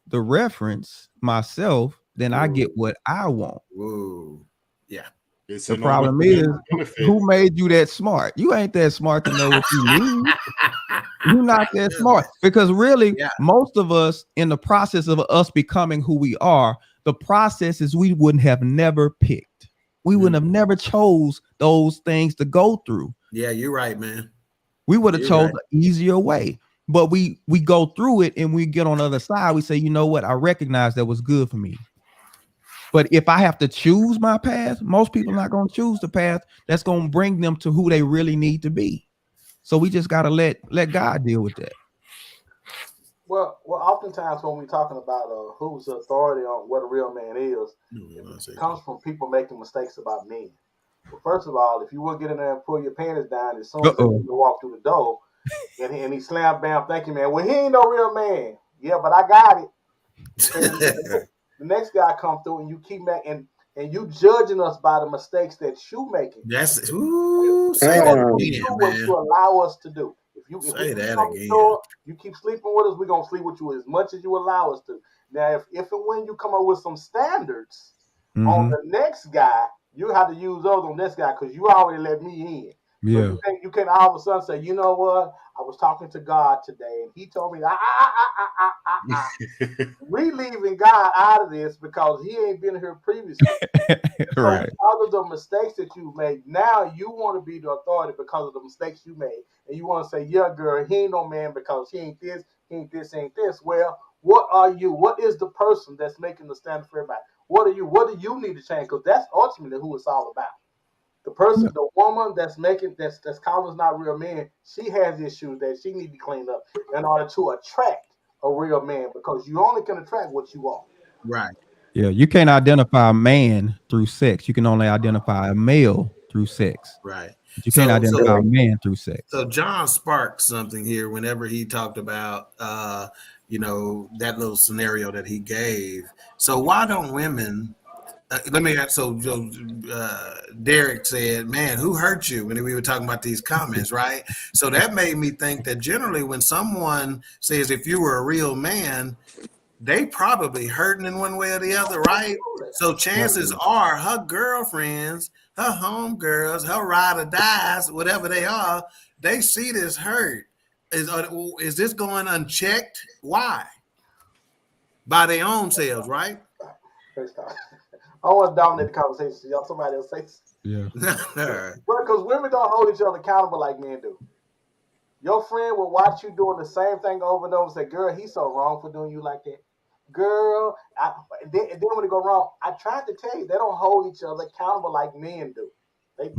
the reference myself, then I get what I want. Whoa. Yeah. The problem is, who made you that smart? You ain't that smart to know what you need. You're not that smart, because really, most of us, in the process of us becoming who we are, the process is we wouldn't have never picked. We wouldn't have never chose those things to go through. Yeah, you're right, man. We would have chose the easier way. But we go through it and we get on the other side. We say, you know what? I recognize that was good for me. But if I have to choose my path, most people are not going to choose the path that's going to bring them to who they really need to be. So we just got to let God deal with that. Well, oftentimes when we're talking about who's the authority on what a real man is, it comes from people making mistakes about men. Well, first of all, if you will get in there and pull your panties down as soon as you walk through the door, and he slam bam, thank you, man. Well, he ain't no real man. Yeah, but I got it. The next guy come through and you keep making and you judging us by the mistakes that you making. That's say that again, what you allow us to do. If you keep sleeping with us, we're gonna sleep with you as much as you allow us to. Now, if and when you come up with some standards on the next guy, you have to use those on this guy because you already let me in. Yeah. So you can't all of a sudden say, you know what? I was talking to God today, and He told me, we leaving God out of this because He ain't been here previously. Right. Because of the mistakes that you made, now you want to be the authority because of the mistakes you made, and you want to say, yeah, girl, he ain't no man because he ain't this, he ain't this, ain't this. Well, what are you? What is the person that's making the standard for everybody? What are you? What do you need to change? Because that's ultimately who it's all about. The person, the woman that's calling us not real men, she has issues that she needs to clean up in order to attract a real man, because you only can attract what you want. Right. Yeah, you can't identify a man through sex. You can only identify a male through sex. Right. But you can't identify a man through sex. So John sparked something here whenever he talked about that little scenario that he gave. So why don't women Derek said, man, who hurt you, when we were talking about these comments, right? So that made me think that generally when someone says, if you were a real man, they probably hurting in one way or the other, right? So chances are her girlfriends, her homegirls, her ride or dies, whatever they are, they see this hurt. Is this going unchecked? Why? by their own selves, right? I want to dominate the conversation. Y'all, somebody else say. Yeah. Well, because women don't hold each other accountable like men do. Your friend will watch you doing the same thing over and over and say, "Girl, he's so wrong for doing you like that." Girl, then when it go wrong, I tried to tell you, they don't hold each other accountable like men do. They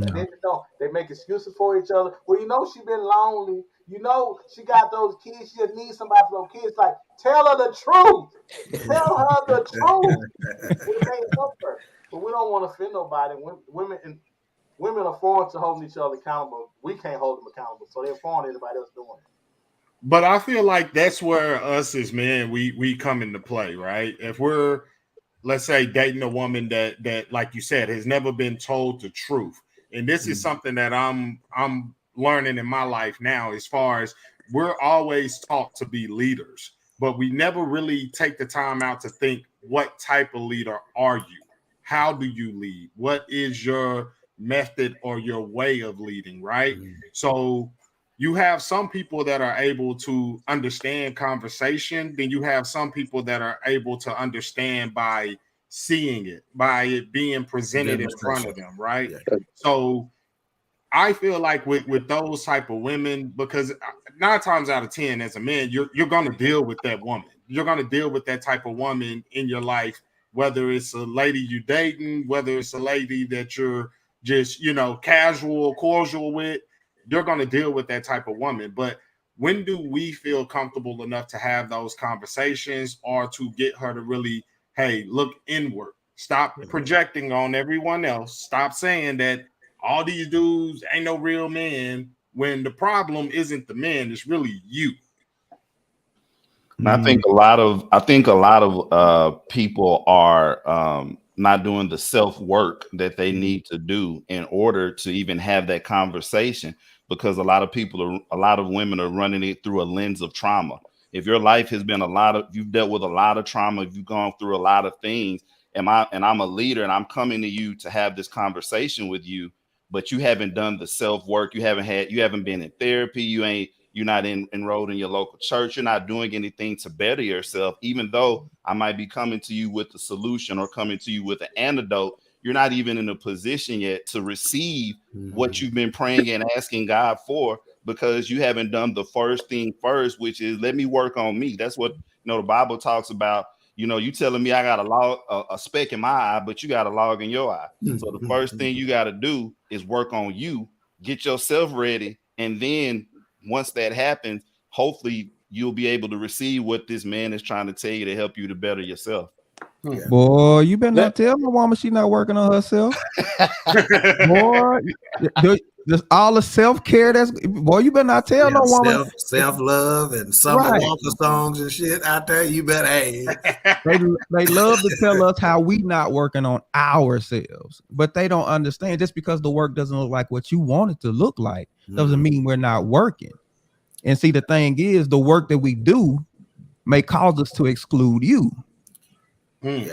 don't. They make excuses for each other. Well, you know she been lonely. You know she got those kids. She just needs somebody for those kids. Like, tell her the truth. Tell her the truth. We can't help her, but we don't want to offend nobody. Women are foreign to holding each other accountable. We can't hold them accountable, so they're foreign to anybody else doing it. But I feel like that's where us as men we come into play, right? If we're, let's say, dating a woman that like you said has never been told the truth, and this is something that I'm learning in my life now, as far as we're always taught to be leaders, but we never really take the time out to think, what type of leader are you? How do you lead? What is your method or your way of leading, right? So you have some people that are able to understand conversation, then you have some people that are able to understand by seeing it, by it being presented in front of them, right? Yeah. So I feel like with those type of women, because 9 times out of 10 as a man, you're going to deal with that woman. You're going to deal with that type of woman in your life, whether it's a lady you're dating, whether it's a lady that you're just, casual, cordial with. You're going to deal with that type of woman. But when do we feel comfortable enough to have those conversations, or to get her to really, hey, look inward, stop projecting on everyone else, stop saying that all these dudes ain't no real men, when the problem isn't the men, it's really you. And I think a lot of people are not doing the self work that they need to do in order to even have that conversation, because a lot of women are running it through a lens of trauma. If your life has been you've dealt with a lot of trauma, if you've gone through a lot of things, and I'm a leader and I'm coming to you to have this conversation with you, but you haven't done the self work, you haven't been in therapy, you're not enrolled in your local church, you're not doing anything to better yourself, even though I might be coming to you with a solution or coming to you with an antidote, you're not even in a position yet to receive what you've been praying and asking God for, because you haven't done the first thing first, which is, let me work on me. That's what the Bible talks about. You telling me I got a speck in my eye, but you got a log in your eye. So the first thing you got to do is work on you, get yourself ready, and then once that happens, hopefully you'll be able to receive what this man is trying to tell you to help you to better yourself. Yeah. Boy, you better not tell my woman she's not working on herself. Boy, there's all the self-care you better not tell no woman. Self-love and Summer Walker songs and shit out there. You better, they love to tell us how we not working on ourselves, but they don't understand, just because the work doesn't look like what you want it to look like doesn't mean we're not working. And see, the thing is, the work that we do may cause us to exclude you.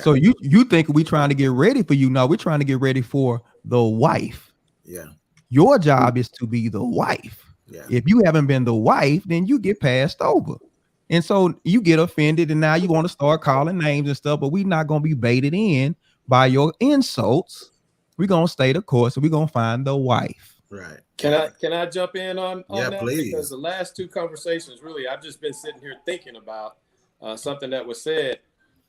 So you think we trying to get ready for you? No, we're trying to get ready for the wife. Yeah. Your job is to be the wife. Yeah. If you haven't been the wife, then you get passed over. And so you get offended, and now you want to start calling names and stuff, but we're not going to be baited in by your insults. We're going to stay the course, and we're going to find the wife. Right. Can I jump in on that? Please. Because the last 2 conversations, really, I've just been sitting here thinking about something that was said,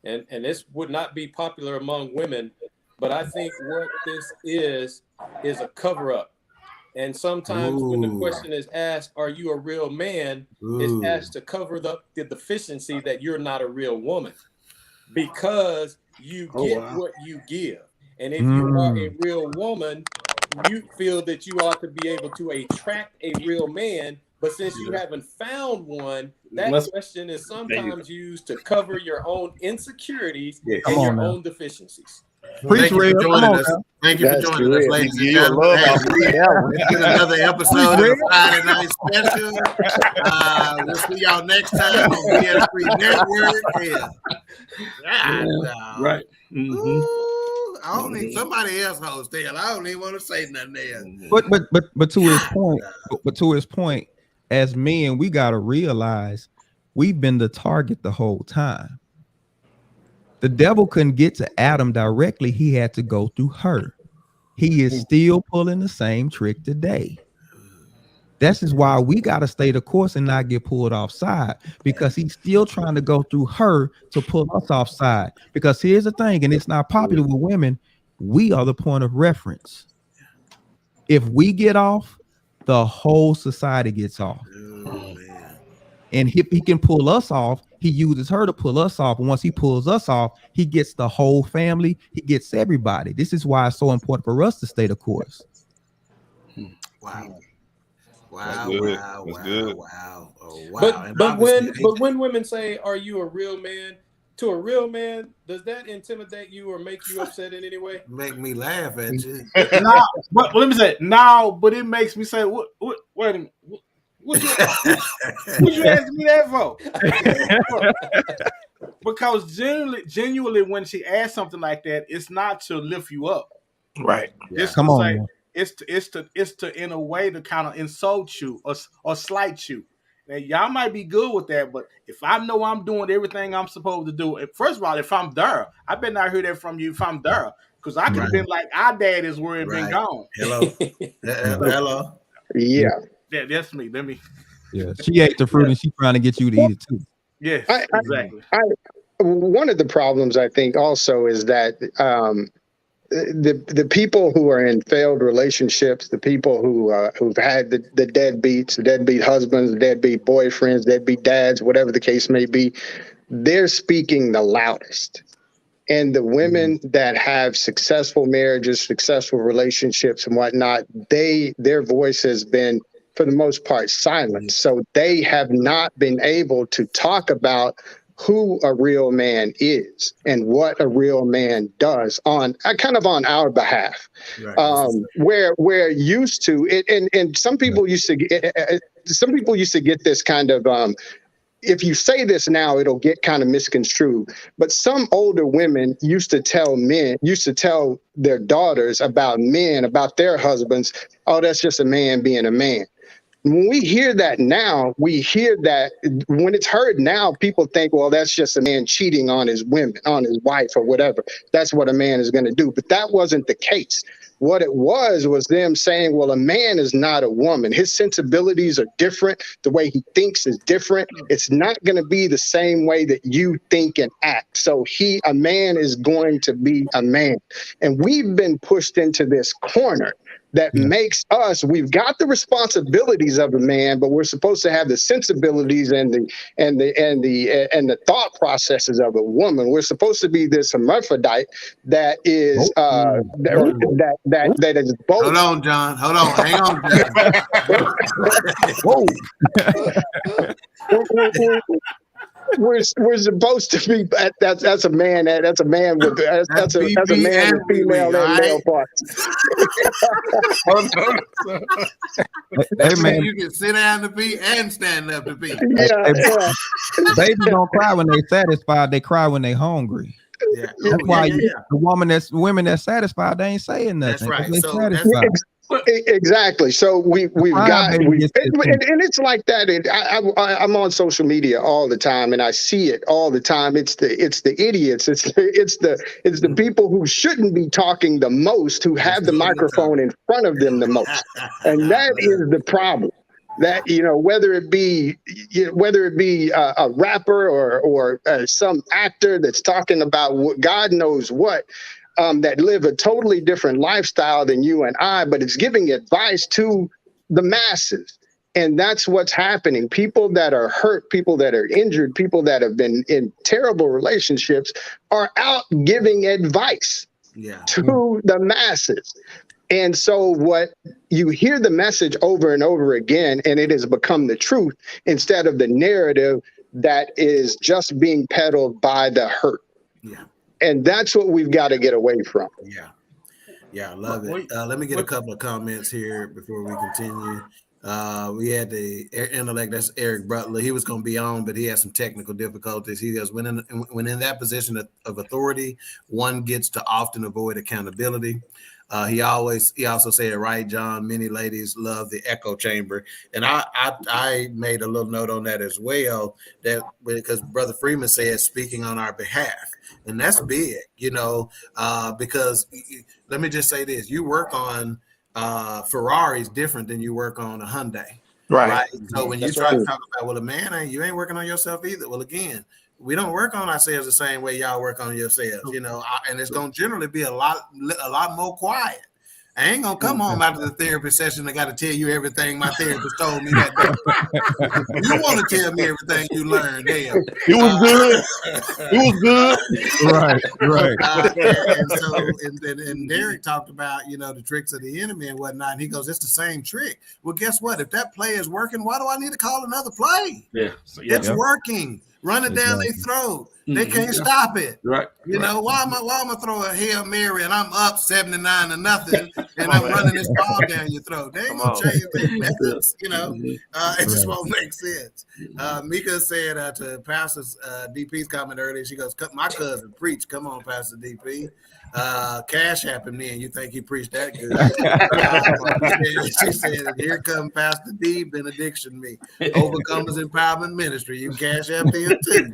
and this would not be popular among women, but I think what this is a cover-up. And sometimes when the question is asked, are you a real man? It's asked to cover the deficiency that you're not a real woman, because you get what you give. And if you are a real woman, you feel that you ought to be able to attract a real man. But since you haven't found one, that question is sometimes used to cover your own insecurities and your own deficiencies. Thank you for joining us. Thank you for joining us, ladies and gentlemen. Let's get another episode of the Friday Night Special. We'll see y'all next time on BS3 Network. Right. I don't need somebody else host there. I don't even want to say nothing there. But to his point, as men, we gotta realize we've been the target the whole time. The devil couldn't get to Adam directly. He had to go through her. He is still pulling the same trick today. This is why we got to stay the course and not get pulled offside, because he's still trying to go through her to pull us offside. Because here's the thing, and it's not popular with women, we are the point of reference. If we get off, the whole society gets off. And if he can pull us off, he uses her to pull us off. And once he pulls us off, he gets the whole family. He gets everybody. This is why it's so important for us to stay the course. Wow. That's Wow, good. wow, That's wow, good. wow. Oh, wow. And But obviously, when women say, "Are you a real man?" To a real man, does that intimidate you or make you upset in any way? make me laugh at you. Now, but let me say now, but it makes me say, what wait a minute. What you asking me that for? Because genuinely, when she asks something like that, it's not to lift you up. Right. It's Come to on, say, man. it's to in a way to kind of insult you or slight you. Now, y'all might be good with that, but if I know I'm doing everything I'm supposed to do, first of all, if I'm there, I better not hear that from you if I'm there, because I could have been like our dad is where it been gone. Hello. Hello. Yeah. That's me. Let me. Yeah, she ate the fruit and she's trying to get you to eat it too. Yes, exactly. One of the problems I think also is that the people who are in failed relationships, the people who've had the deadbeats, the deadbeat husbands, the deadbeat boyfriends, deadbeat dads, whatever the case may be, they're speaking the loudest. And the women that have successful marriages, successful relationships and whatnot, their voice has been, for the most part, silent. So they have not been able to talk about who a real man is and what a real man does on our behalf. Right. Where used to it, and some people used to get this kind of if you say this now, it'll get kind of misconstrued. But some older women used to tell their daughters about men, about their husbands, oh, that's just a man being a man. When we hear that now, when it's heard now, people think, well, that's just a man cheating on his wife or whatever. That's what a man is going to do. But that wasn't the case. What it was them saying, well, a man is not a woman. His sensibilities are different. The way he thinks is different. It's not going to be the same way that you think and act. So a man is going to be a man. And we've been pushed into this corner that makes we've got the responsibilities of a man, but we're supposed to have the sensibilities and the thought processes of a woman. We're supposed to be this hermaphrodite that is that is both. Hold on, John. Hold on. Hang on, John. We're supposed to be that's a man with female and male parts. Hey man, you can sit down to pee and stand up to pee. Babies don't cry when they satisfied; they cry when they hungry. Yeah. That's why the women that's satisfied, they ain't saying nothing. That's right. They So satisfied. Exactly. So and it's like that. And I'm on social media all the time, and I see it all the time. It's the idiots. It's the people who shouldn't be talking the most, who have the microphone in front of them the most, and that is the problem. That whether it be a rapper or some actor that's talking about what God knows what. That live a totally different lifestyle than you and I, but it's giving advice to the masses. And that's what's happening. People that are hurt, people that are injured, people that have been in terrible relationships are out giving advice to the masses. And so what you hear the message over and over again, and it has become the truth instead of the narrative that is just being peddled by the hurt. Yeah. And that's what we've got to get away from. Yeah, I love it. Let me get a couple of comments here before we continue. We had the intellect, that's Eric Butler. He was going to be on, but he had some technical difficulties. He goes, when in that position of authority, one gets to often avoid accountability. He also said, right, John, many ladies love the echo chamber. And I made a little note on that as well, that because Brother Freeman said speaking on our behalf. And that's big, because let me just say this, you work on Ferraris different than you work on a Hyundai. Right. So when you try to talk about, well, man, you ain't working on yourself either. Well, again, we don't work on ourselves the same way y'all work on yourselves, and it's going to generally be a lot more quiet. I ain't gonna come home after the therapy session. I got to tell you everything my therapist told me that day. You want to tell me everything you learned, damn. It was good. It was good. Right. And Derek talked about, the tricks of the enemy and whatnot. And he goes, it's the same trick. Well, guess what? If that play is working, why do I need to call another play? Yeah. It's working. Run it down their throat. They can't stop it. Right. Why am I throw a Hail Mary and I'm up 79-0, and I'm running this ball down your throat? They ain't gonna change their methods, it just won't make sense. Mika said to Pastor DP's comment earlier, she goes, my cousin preached. Come on, Pastor DP. Cash happened then. You think he preached that good? She said, here come Pastor D, benediction me. Overcomers Empowerment Ministry. You cash up him too.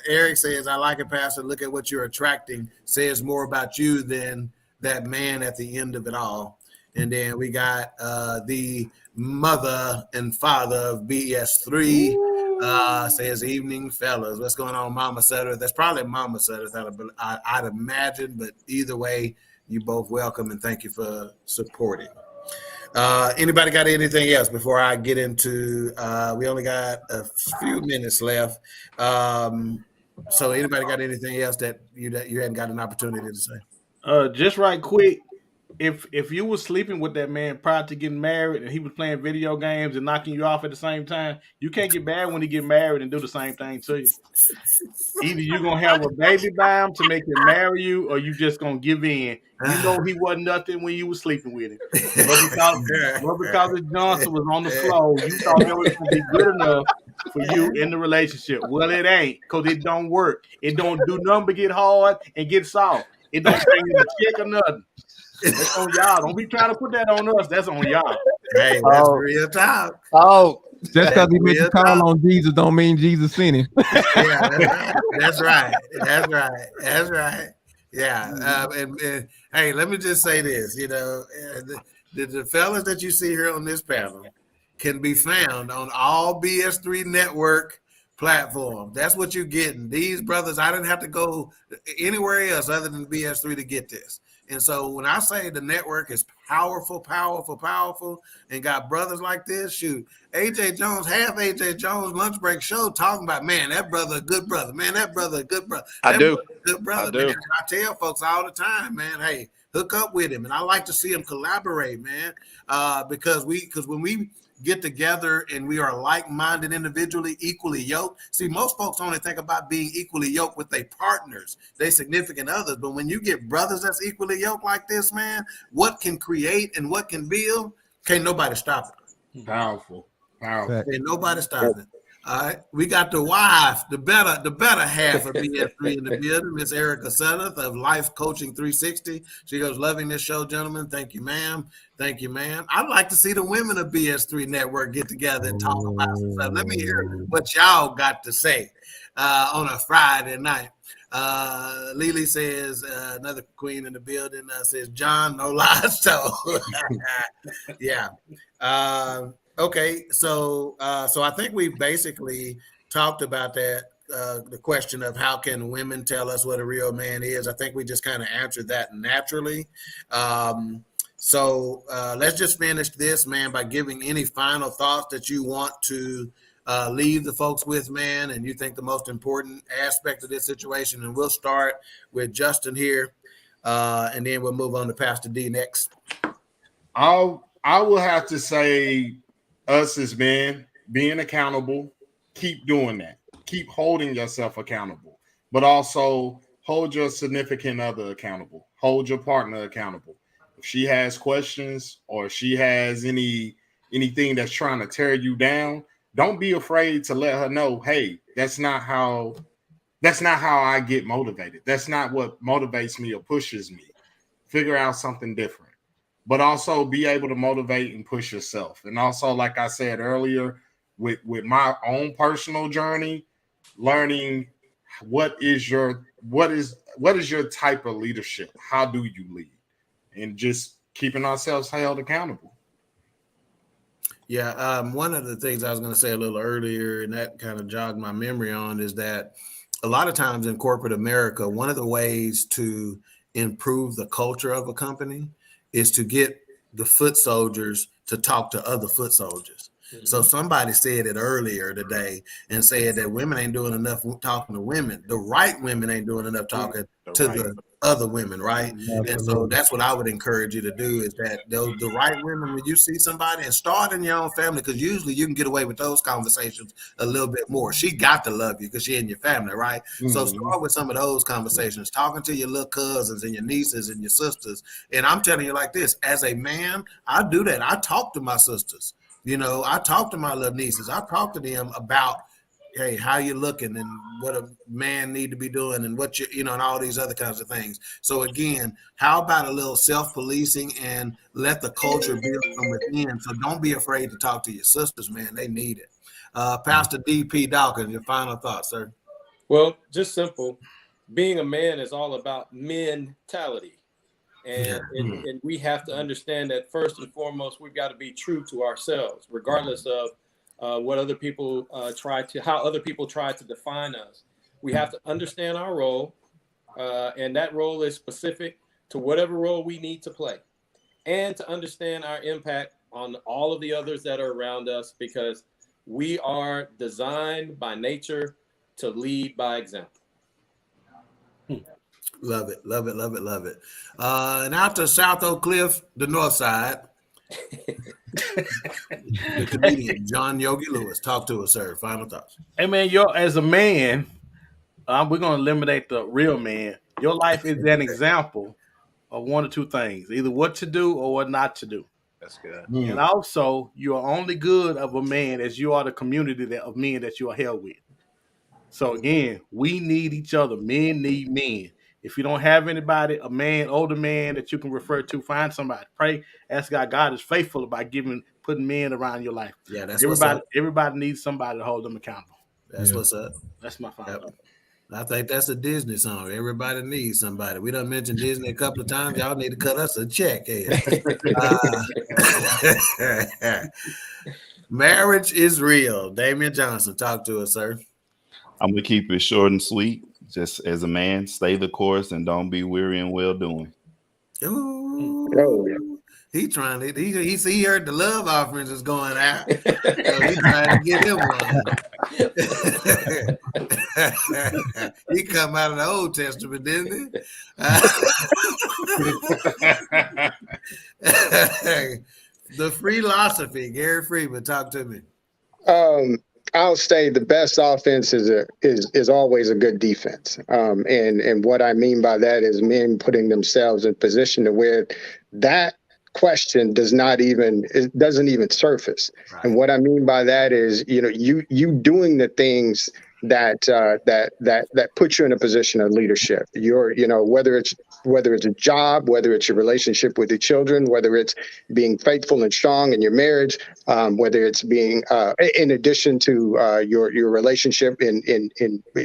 Eric says, I like it, Pastor. Look at what you're attracting. Says more about you than that man at the end of it all. And then we got the mother and father of BS3. Says, evening, fellas. What's going on, Mama Sutter? That's probably Mama Sutter, I'd imagine. But either way, you both welcome and thank you for supporting. Anybody got anything else before I get into? We only got a few minutes left. So anybody got anything else that you hadn't got an opportunity to say? Just right quick. If you were sleeping with that man prior to getting married and he was playing video games and knocking you off at the same time, you can't get mad when he get married and do the same thing to you. Either you're going to have a baby by him to make him marry you, or you just going to give in. You know he wasn't nothing when you were sleeping with him. But because his Johnson was on the floor, you thought it was going to be good enough for you in the relationship. Well, it ain't, because it don't work. It don't do nothing but get hard and get soft. It don't bring you the chick or nothing. That's on y'all. Don't be trying to put that on us. That's on y'all. Hey, that's real talk. Just because he made you call on Jesus don't mean Jesus sent him. Yeah, that's right. Yeah. And hey, let me just say this. The fellas that you see here on this panel can be found on all BS3 Network platforms. That's what you're getting. These brothers, I didn't have to go anywhere else other than BS3 to get this. And so when I say the network is powerful, and got brothers like this, shoot, AJ Jones, half AJ Jones lunch break show talking about, man, that brother a good brother. Man, that brother a good brother. I do. Good brother. Man. I tell folks all the time, man, hey, hook up with him. And I like to see him collaborate, man, because when we get together and we are like-minded individually, equally yoked. See, most folks only think about being equally yoked with their partners, their significant others. But when you get brothers that's equally yoked like this, man, what can create and what can build, can't nobody stop it. Powerful. Can't nobody stop it. All right, we got the wife, the better half of BS3 in the building, Miss Erica Sutter of Life Coaching 360. She goes, loving this show, gentlemen. Thank you, ma'am. Thank you, ma'am. I'd like to see the women of BS3 Network get together and talk about some stuff. Let me hear what y'all got to say on a Friday night. Lily says, another queen in the building, says, John, no lies told. Yeah. Okay, so I think we basically talked about that, the question of how can women tell us what a real man is. I think we just kind of answered that naturally. So let's just finish this, man, by giving any final thoughts that you want to leave the folks with, man, and you think the most important aspect of this situation. And we'll start with Justin here, and then we'll move on to Pastor D next. I will have to say, us as men, being accountable, keep doing that. Keep holding yourself accountable, but also hold your significant other accountable. Hold your partner accountable. If she has questions or if she has anything that's trying to tear you down, don't be afraid to let her know, hey, that's not how I get motivated. That's not what motivates me or pushes me. figure out something different, but also be able to motivate and push yourself. And also, like I said earlier, with my own personal journey, learning what is your type of leadership? How do you lead? And just keeping ourselves held accountable. Yeah, one of the things I was going to say a little earlier, and that kind of jogged my memory on, is that a lot of times in corporate America, one of the ways to improve the culture of a company is to get the foot soldiers to talk to other foot soldiers. Mm-hmm. So somebody said it earlier today and said that women ain't doing enough talking to women. The right women ain't doing enough talking to the other women, right? Absolutely. And so that's what I would encourage you to do, is that the right women, when you see somebody, and start in your own family, because usually you can get away with those conversations a little bit more. She got to love you because she's in your family, right? Mm-hmm. So start with some of those conversations, talking to your little cousins and your nieces and your sisters. And I'm telling you like this, as a man, I do that. I talk to my sisters. You know, I talk to my little nieces. I talk to them about, hey, how you looking and what a man need to be doing and what and all these other kinds of things. So again, how about a little self-policing and let the culture build from within? So don't be afraid to talk to your sisters, man. They need it. Pastor D.P. Dawkins, your final thoughts, sir? Well, just simple. Being a man is all about mentality. And we have to understand that first and foremost, we've got to be true to ourselves, regardless of what other people how other people try to define us. We have to understand our role, and that role is specific to whatever role we need to play, and to understand our impact on all of the others that are around us, because we are designed by nature to lead by example. Love it, love it, love it, love it. And out to South Oak Cliff, the north side, the comedian John Yogi Lewis. Talk to us, sir. Final thoughts. Hey, man, as a man, we're going to eliminate the real man. Your life is an example of one or two things, either what to do or what not to do. That's good. And also, you are only good of a man as you are the community of men that you are held with. So again, we need each other. Men need men. If you don't have anybody, a man, older man that you can refer to, find somebody. Pray, ask God. God is faithful about putting men around your life. Yeah, that's everybody needs somebody to hold them accountable. That's what's up. That's my final thought. I think that's a Disney song. Everybody needs somebody. We done mentioned Disney a couple of times. Y'all need to cut us a check here. Marriage is real. Damian Johnson, talk to us, sir. I'm going to keep it short and sweet. Just as a man, stay the course and don't be weary in well doing. Ooh. He trying to. He heard the love offerings is going out. So he trying to get him one. He come out of the Old Testament, didn't he? The philosophy, Gary Freeman, talk to me. I'll say the best offense is always a good defense. And what I mean by that is men putting themselves in position to where that question doesn't even surface. Right. And what I mean by that is, you doing the things that put you in a position of leadership. Whether it's a job, whether it's your relationship with your children, whether it's being faithful and strong in your marriage, whether it's being in addition to your relationship in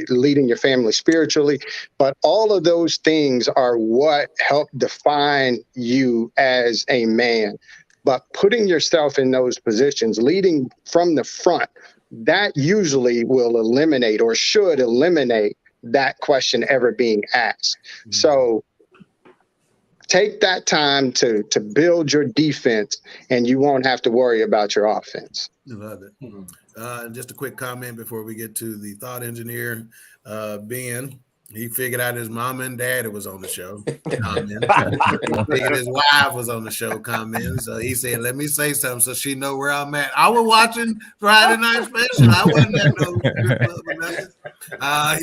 leading your family spiritually. But all of those things are what help define you as a man. But putting yourself in those positions, leading from the front, that usually will eliminate or should eliminate that question ever being asked. Mm-hmm. So take that time to build your defense, and you won't have to worry about your offense. I love it. Mm-hmm. Just a quick comment before we get to the thought engineer, Ben. He figured out his mama and daddy was on the show. He figured his wife was on the show. So he said, "Let me say something so she know where I'm at." I was watching Friday Night Special. I wasn't at no strip club or nothing.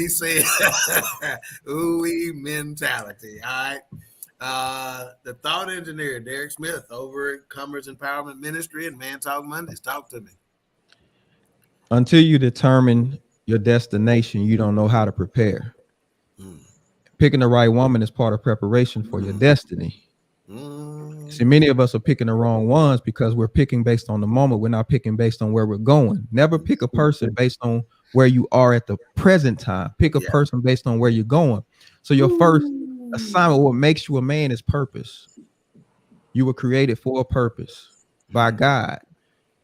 He said, "Ooh-wee mentality." All right. The thought engineer, Derek Smith, over at Commerce Empowerment Ministry and Man Talk Mondays. Talk to me. Until you determine your destination, you don't know how to prepare. Picking the right woman is part of preparation for your destiny. See, many of us are picking the wrong ones because we're picking based on the moment. We're not picking based on where we're going. Never pick a person based on where you are at the present time. Pick a person based on where you're going. So your first assignment, what makes you a man, is purpose. You were created for a purpose by God,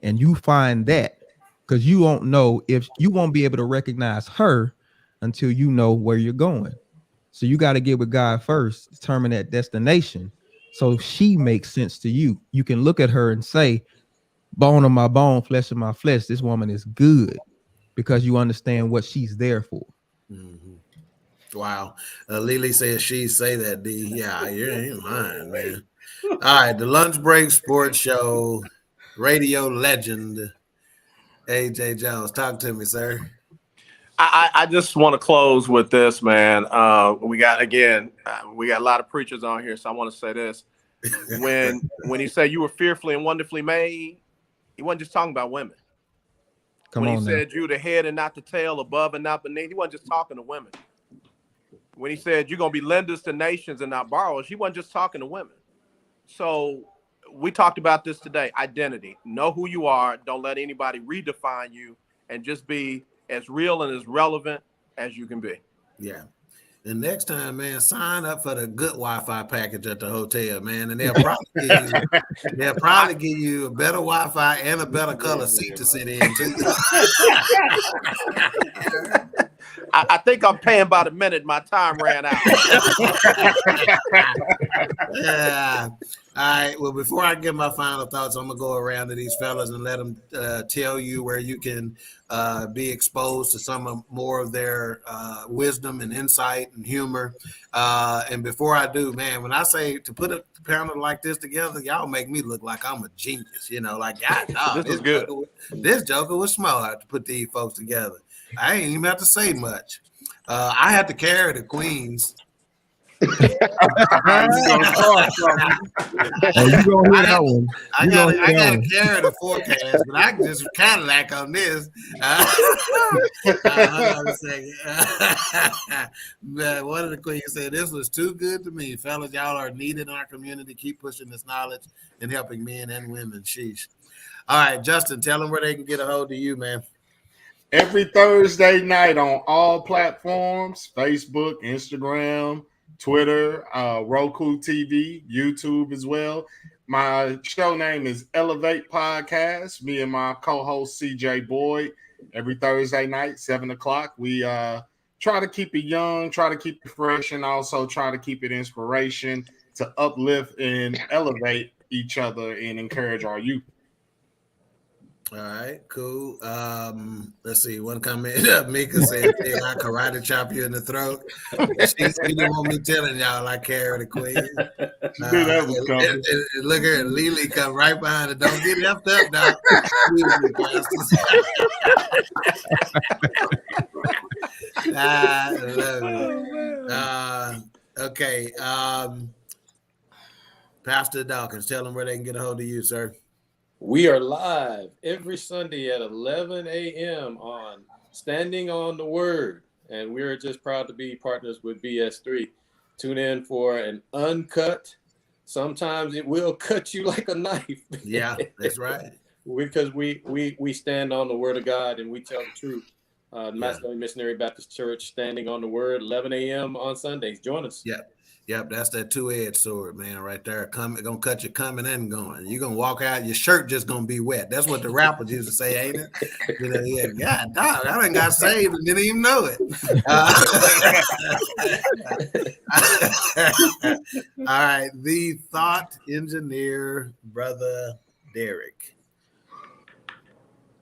and you find that, because you won't know, if you won't be able to recognize her until you know where you're going. So you got to get with God first, determine that destination, so she makes sense to you. You can look at her and say, bone of my bone, flesh of my flesh, this woman is good, because you understand what she's there for. Wow. Lily says she say that, D. Yeah, you ain't lying, man. All right, the Lunch Break Sports Show, radio legend, AJ Jones. Talk to me, sir. I just want to close with this, man. We got a lot of preachers on here, so I want to say this. When he said you were fearfully and wonderfully made, he wasn't just talking about women. When he said you the head and not the tail, above and not beneath, he wasn't just talking to women. When he said you're going to be lenders to nations and not borrowers, he wasn't just talking to women. So we talked about this today. Identity. Know who you are. Don't let anybody redefine you, and just be as real and as relevant as you can be. Yeah. And next time, man, sign up for the good Wi-Fi package at the hotel, man. And they'll probably give you a better Wi-Fi and a better color seat to sit in, too. I think I'm paying by the minute. My time ran out. Yeah. All right. Well, before I give my final thoughts, I'm going to go around to these fellas and let them tell you where you can be exposed to some more of their wisdom and insight and humor. And before I do, man, when I say to put a panel like this together, y'all make me look like I'm a genius. You know, like, God, no, this is good. This joker was smart to put these folks together. I ain't even have to say much. I had to carry the queens. I gotta carry the forecast, but I can just Cadillac on this. Hold on a second. One of the queens said, "This was too good to me, fellas. Y'all are needed in our community. Keep pushing this knowledge and helping men and women." Sheesh. All right, Justin, tell them where they can get a hold of you, man. Every Thursday night on all platforms: Facebook, Instagram, Twitter, Roku TV, YouTube as well. My show name is Elevate Podcast. Me and my co-host CJ Boyd. Every Thursday night, 7:00. We try to keep it young, try to keep it fresh, and also try to keep it inspiration to uplift and elevate each other and encourage our youth. All right, cool. Let's see. One comment. Mika said, "Hey, I karate chop you in the throat." She didn't want me telling y'all I carry the queen. That was coming. And look here, Lily come right behind her. Don't get left up, dog. I love it. Okay. Pastor Dawkins, tell them where they can get a hold of you, sir. We are live every Sunday at 11 a.m. on Standing on the Word, and we're just proud to be partners with BS3. Tune in for an uncut. Sometimes it will cut you like a knife. Yeah, that's right. Because we stand on the Word of God and we tell the truth. Macedonia Missionary Baptist Church, Standing on the Word, 11 a.m. on Sundays. Join us. Yep, that's that two-edged sword, man, right there. Gonna cut you coming and going. You're gonna walk out, your shirt just gonna be wet. That's what the rappers used to say, ain't it? You know, yeah, God, dog, I done got saved and didn't even know it. All right, the thought engineer, brother Derek.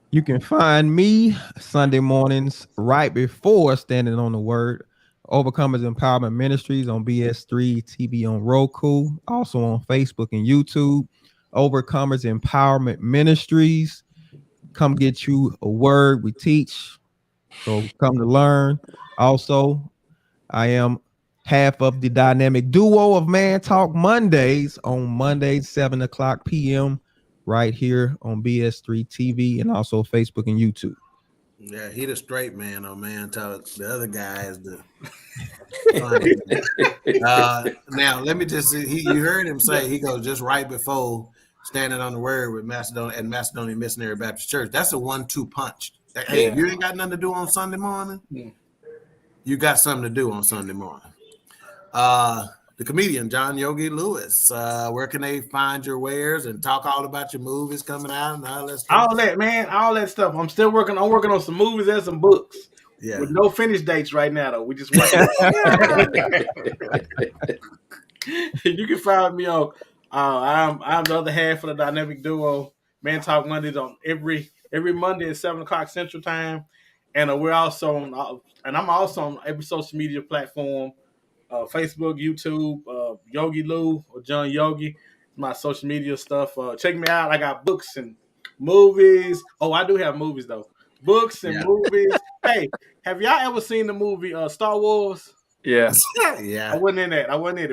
You can find me Sunday mornings right before Standing on the Word. Overcomers Empowerment Ministries on BS3 TV on Roku, also on Facebook and YouTube. Overcomers Empowerment Ministries. Come get you a word. We teach, so come to learn. Also, I am half of the dynamic duo of Man Talk Mondays on Mondays, 7:00 p.m. right here on BS3 TV and also Facebook and YouTube. Yeah, he the straight man, oh man. The other guy is the now let me just see. You heard him say he goes just right before standing on the word with Macedonia Missionary Baptist Church. That's a 1-2 punch. Hey, if you ain't got nothing to do on Sunday morning, you got something to do on Sunday morning. The comedian John Yogi Lewis. Where can they find your wares and talk all about your movies coming out and all that stuff? All that stuff. I'm working on some movies and some books. Yeah. With no finish dates right now, though. We just working. You can find me on. I'm the other half of the dynamic duo. Man Talk Mondays on every Monday at 7:00 Central Time, and we're also on. And I'm also on every social media platform. Facebook, YouTube, Yogi Lou or John Yogi, my social media stuff. Check me out. I got books and movies. Oh, I do have movies though. Books and movies. Hey, have y'all ever seen the movie Star Wars? Yeah. Yeah. I wasn't in it,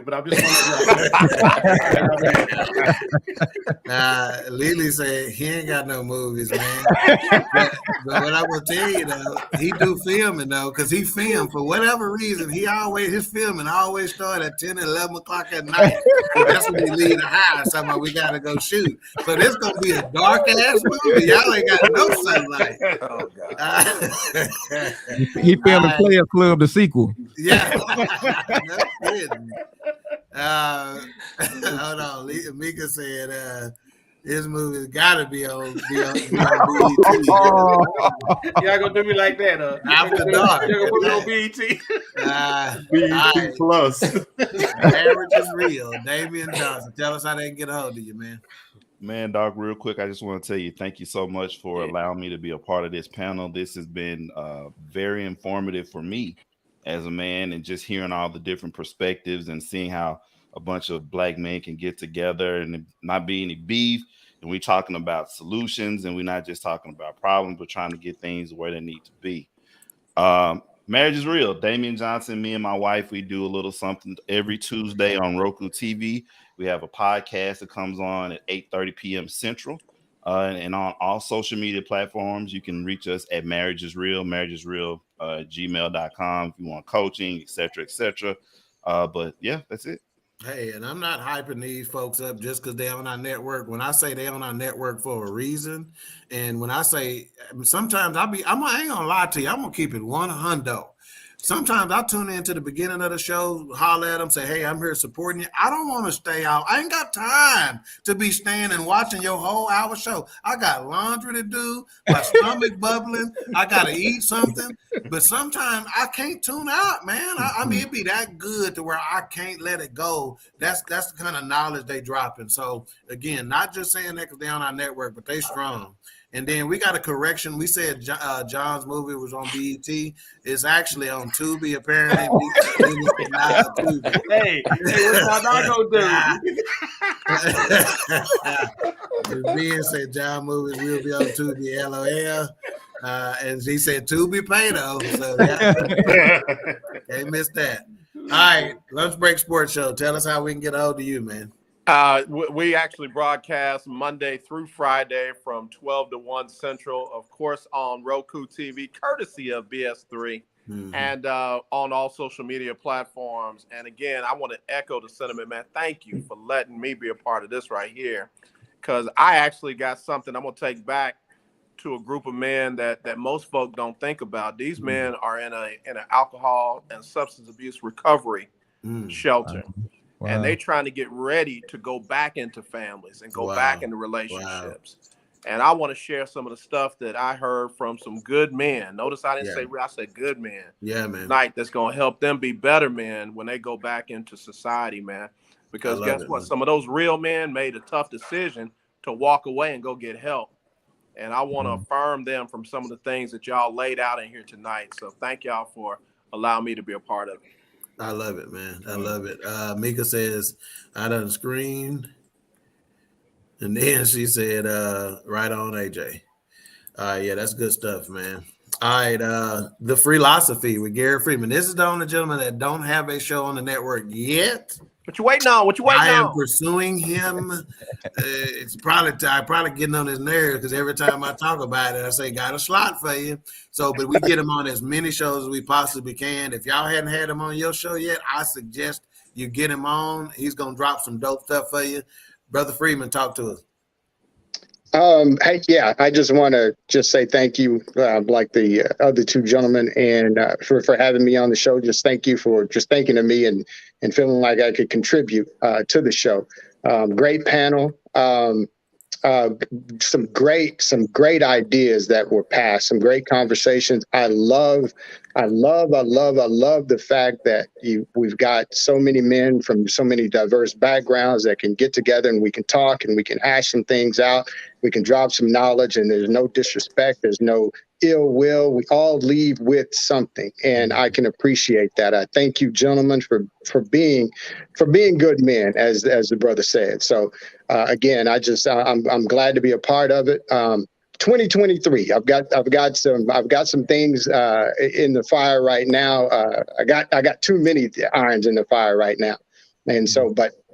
but I'm just Lily said he ain't got no movies, man. but what I will tell you though, he do filming though, because he filmed for whatever reason. His filming always start at 10 and 11 o'clock at night. So that's when we leave the house. Somehow we gotta go shoot. So this gonna be a dark ass movie. Y'all ain't got no sunlight. Oh God. He filmed Players Club, the sequel. Yeah. No kidding. Hold on. Mika said his movie's gotta be on BET. Y'all gonna do me like that, After dark. Y'all gonna put me on BET. BET Plus. Marriage is real. Damian Johnson. Tell us how they can get a hold of you, man. Man, dog, real quick, I just want to tell you thank you so much for allowing me to be a part of this panel. This has been very informative for me as a man, and just hearing all the different perspectives and seeing how a bunch of black men can get together and not be any beef. And we're talking about solutions, and we're not just talking about problems, but trying to get things where they need to be. Marriage is real. Damian Johnson, me and my wife, we do a little something every Tuesday on Roku TV. We have a podcast that comes on at 8:30 p.m. Central. And on all social media platforms, you can reach us at Marriage is Real, gmail.com if you want coaching, etc., etc. But yeah, that's it. Hey, and I'm not hyping these folks up just because they're on our network. When I say they're on our network for a reason, and when I say sometimes I ain't gonna lie to you, I'm gonna keep it 100. Sometimes I tune into the beginning of the show, holler at them, say, hey, I'm here supporting you. I don't want to stay out. I ain't got time to be staying and watching your whole hour show. I got laundry to do, my stomach bubbling. I got to eat something. But sometimes I can't tune out, man. I mean, it be that good to where I can't let it go. That's the kind of knowledge they dropping. So, again, not just saying that because they're on our network, but they strong. And then we got a correction. We said John's movie was on BET. It's actually on Tubi, apparently. Hey, what's my dog do? Ben said John movies will be on Tubi, LOL. And he said Tubi Payto. So can't miss that. All right, Lunch Break Sports Show. Tell us how we can get a hold of you, man. We actually broadcast Monday through Friday from 12 to 1 Central, of course, on Roku TV, courtesy of BS3, and on all social media platforms. And again, I want to echo the sentiment, man. Thank you for letting me be a part of this right here, because I actually got something I'm going to take back to a group of men that most folk don't think about. These men are in an alcohol and substance abuse recovery shelter. Wow. And they trying to get ready to go back into families and go back into relationships. Wow. And I want to share some of the stuff that I heard from some good men. Notice I didn't say real, I said good men. Yeah, man. Tonight that's going to help them be better men when they go back into society, man. Because guess what? Man. Some of those real men made a tough decision to walk away and go get help. And I want to affirm them from some of the things that y'all laid out in here tonight. So thank y'all for allowing me to be a part of it. I love it, man. I love it. Mika says, I done screamed. And then she said, right on, AJ. Yeah, that's good stuff, man. All right, the Philosophy with Gary Freeman. This is the only gentleman that don't have a show on the network yet. What you waiting on? What you waiting I am on? pursuing him. It's probably getting on his nerves because every time I talk about it, I say, got a slot for you. So, but we get him on as many shows as we possibly can. If y'all hadn't had him on your show yet, I suggest you get him on. He's going to drop some dope stuff for you. Brother Freeman, talk to us. I just want to just say thank you, like the other two gentlemen, and for having me on the show. Just thank you for just thinking of me and feeling like I could contribute to the show. Great panel. Some great ideas that were passed, some great conversations. I love the fact that we've got so many men from so many diverse backgrounds that can get together and we can talk and we can hash some things out. We can drop some knowledge, and there's no disrespect. There's no ill will. We all leave with something, and I can appreciate that. I thank you, gentlemen, for being good men, as the brother said. So again, I'm glad to be a part of it. 2023. I've got some things in the fire right now. I got too many irons in the fire right now, and so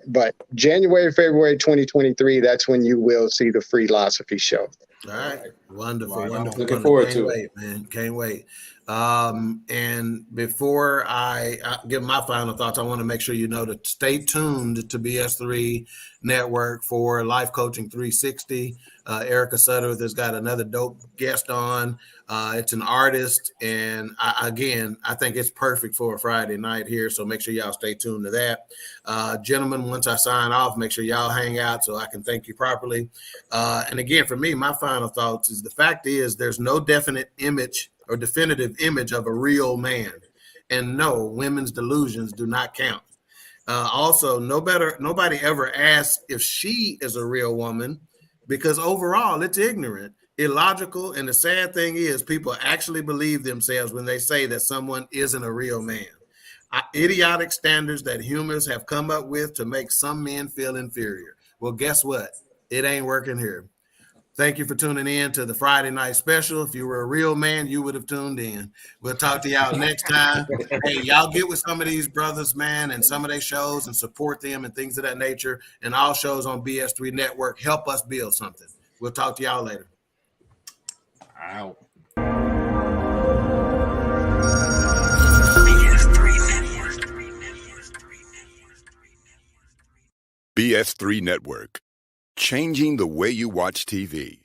but January, February 2023. That's when you will see the Philosophy Show. All right. Wonderful. Looking forward to it. Can't wait, man. Can't wait. And before I give my final thoughts, I want to make sure you know to stay tuned to BS3 Network for Life Coaching 360. Erica Sutter has got another dope guest on. It's an artist, and I think it's perfect for a Friday night here. So make sure y'all stay tuned to that. Gentlemen, once I sign off, make sure y'all hang out so I can thank you properly. And again, for me, my final thoughts is the fact is there's no definite image or definitive image of a real man. And no, women's delusions do not count. Also, nobody ever asks if she is a real woman, because overall it's ignorant, illogical, and the sad thing is people actually believe themselves when they say that someone isn't a real man. Idiotic standards that humans have come up with to make some men feel inferior. Well, guess what? It ain't working here. Thank you for tuning in to the Friday night special. If you were a real man, you would have tuned in. We'll talk to y'all next time. Hey, y'all get with some of these brothers, man, and some of their shows and support them and things of that nature. And all shows on BS3 Network help us build something. We'll talk to y'all later. Out. BS3 Network, changing the way you watch TV.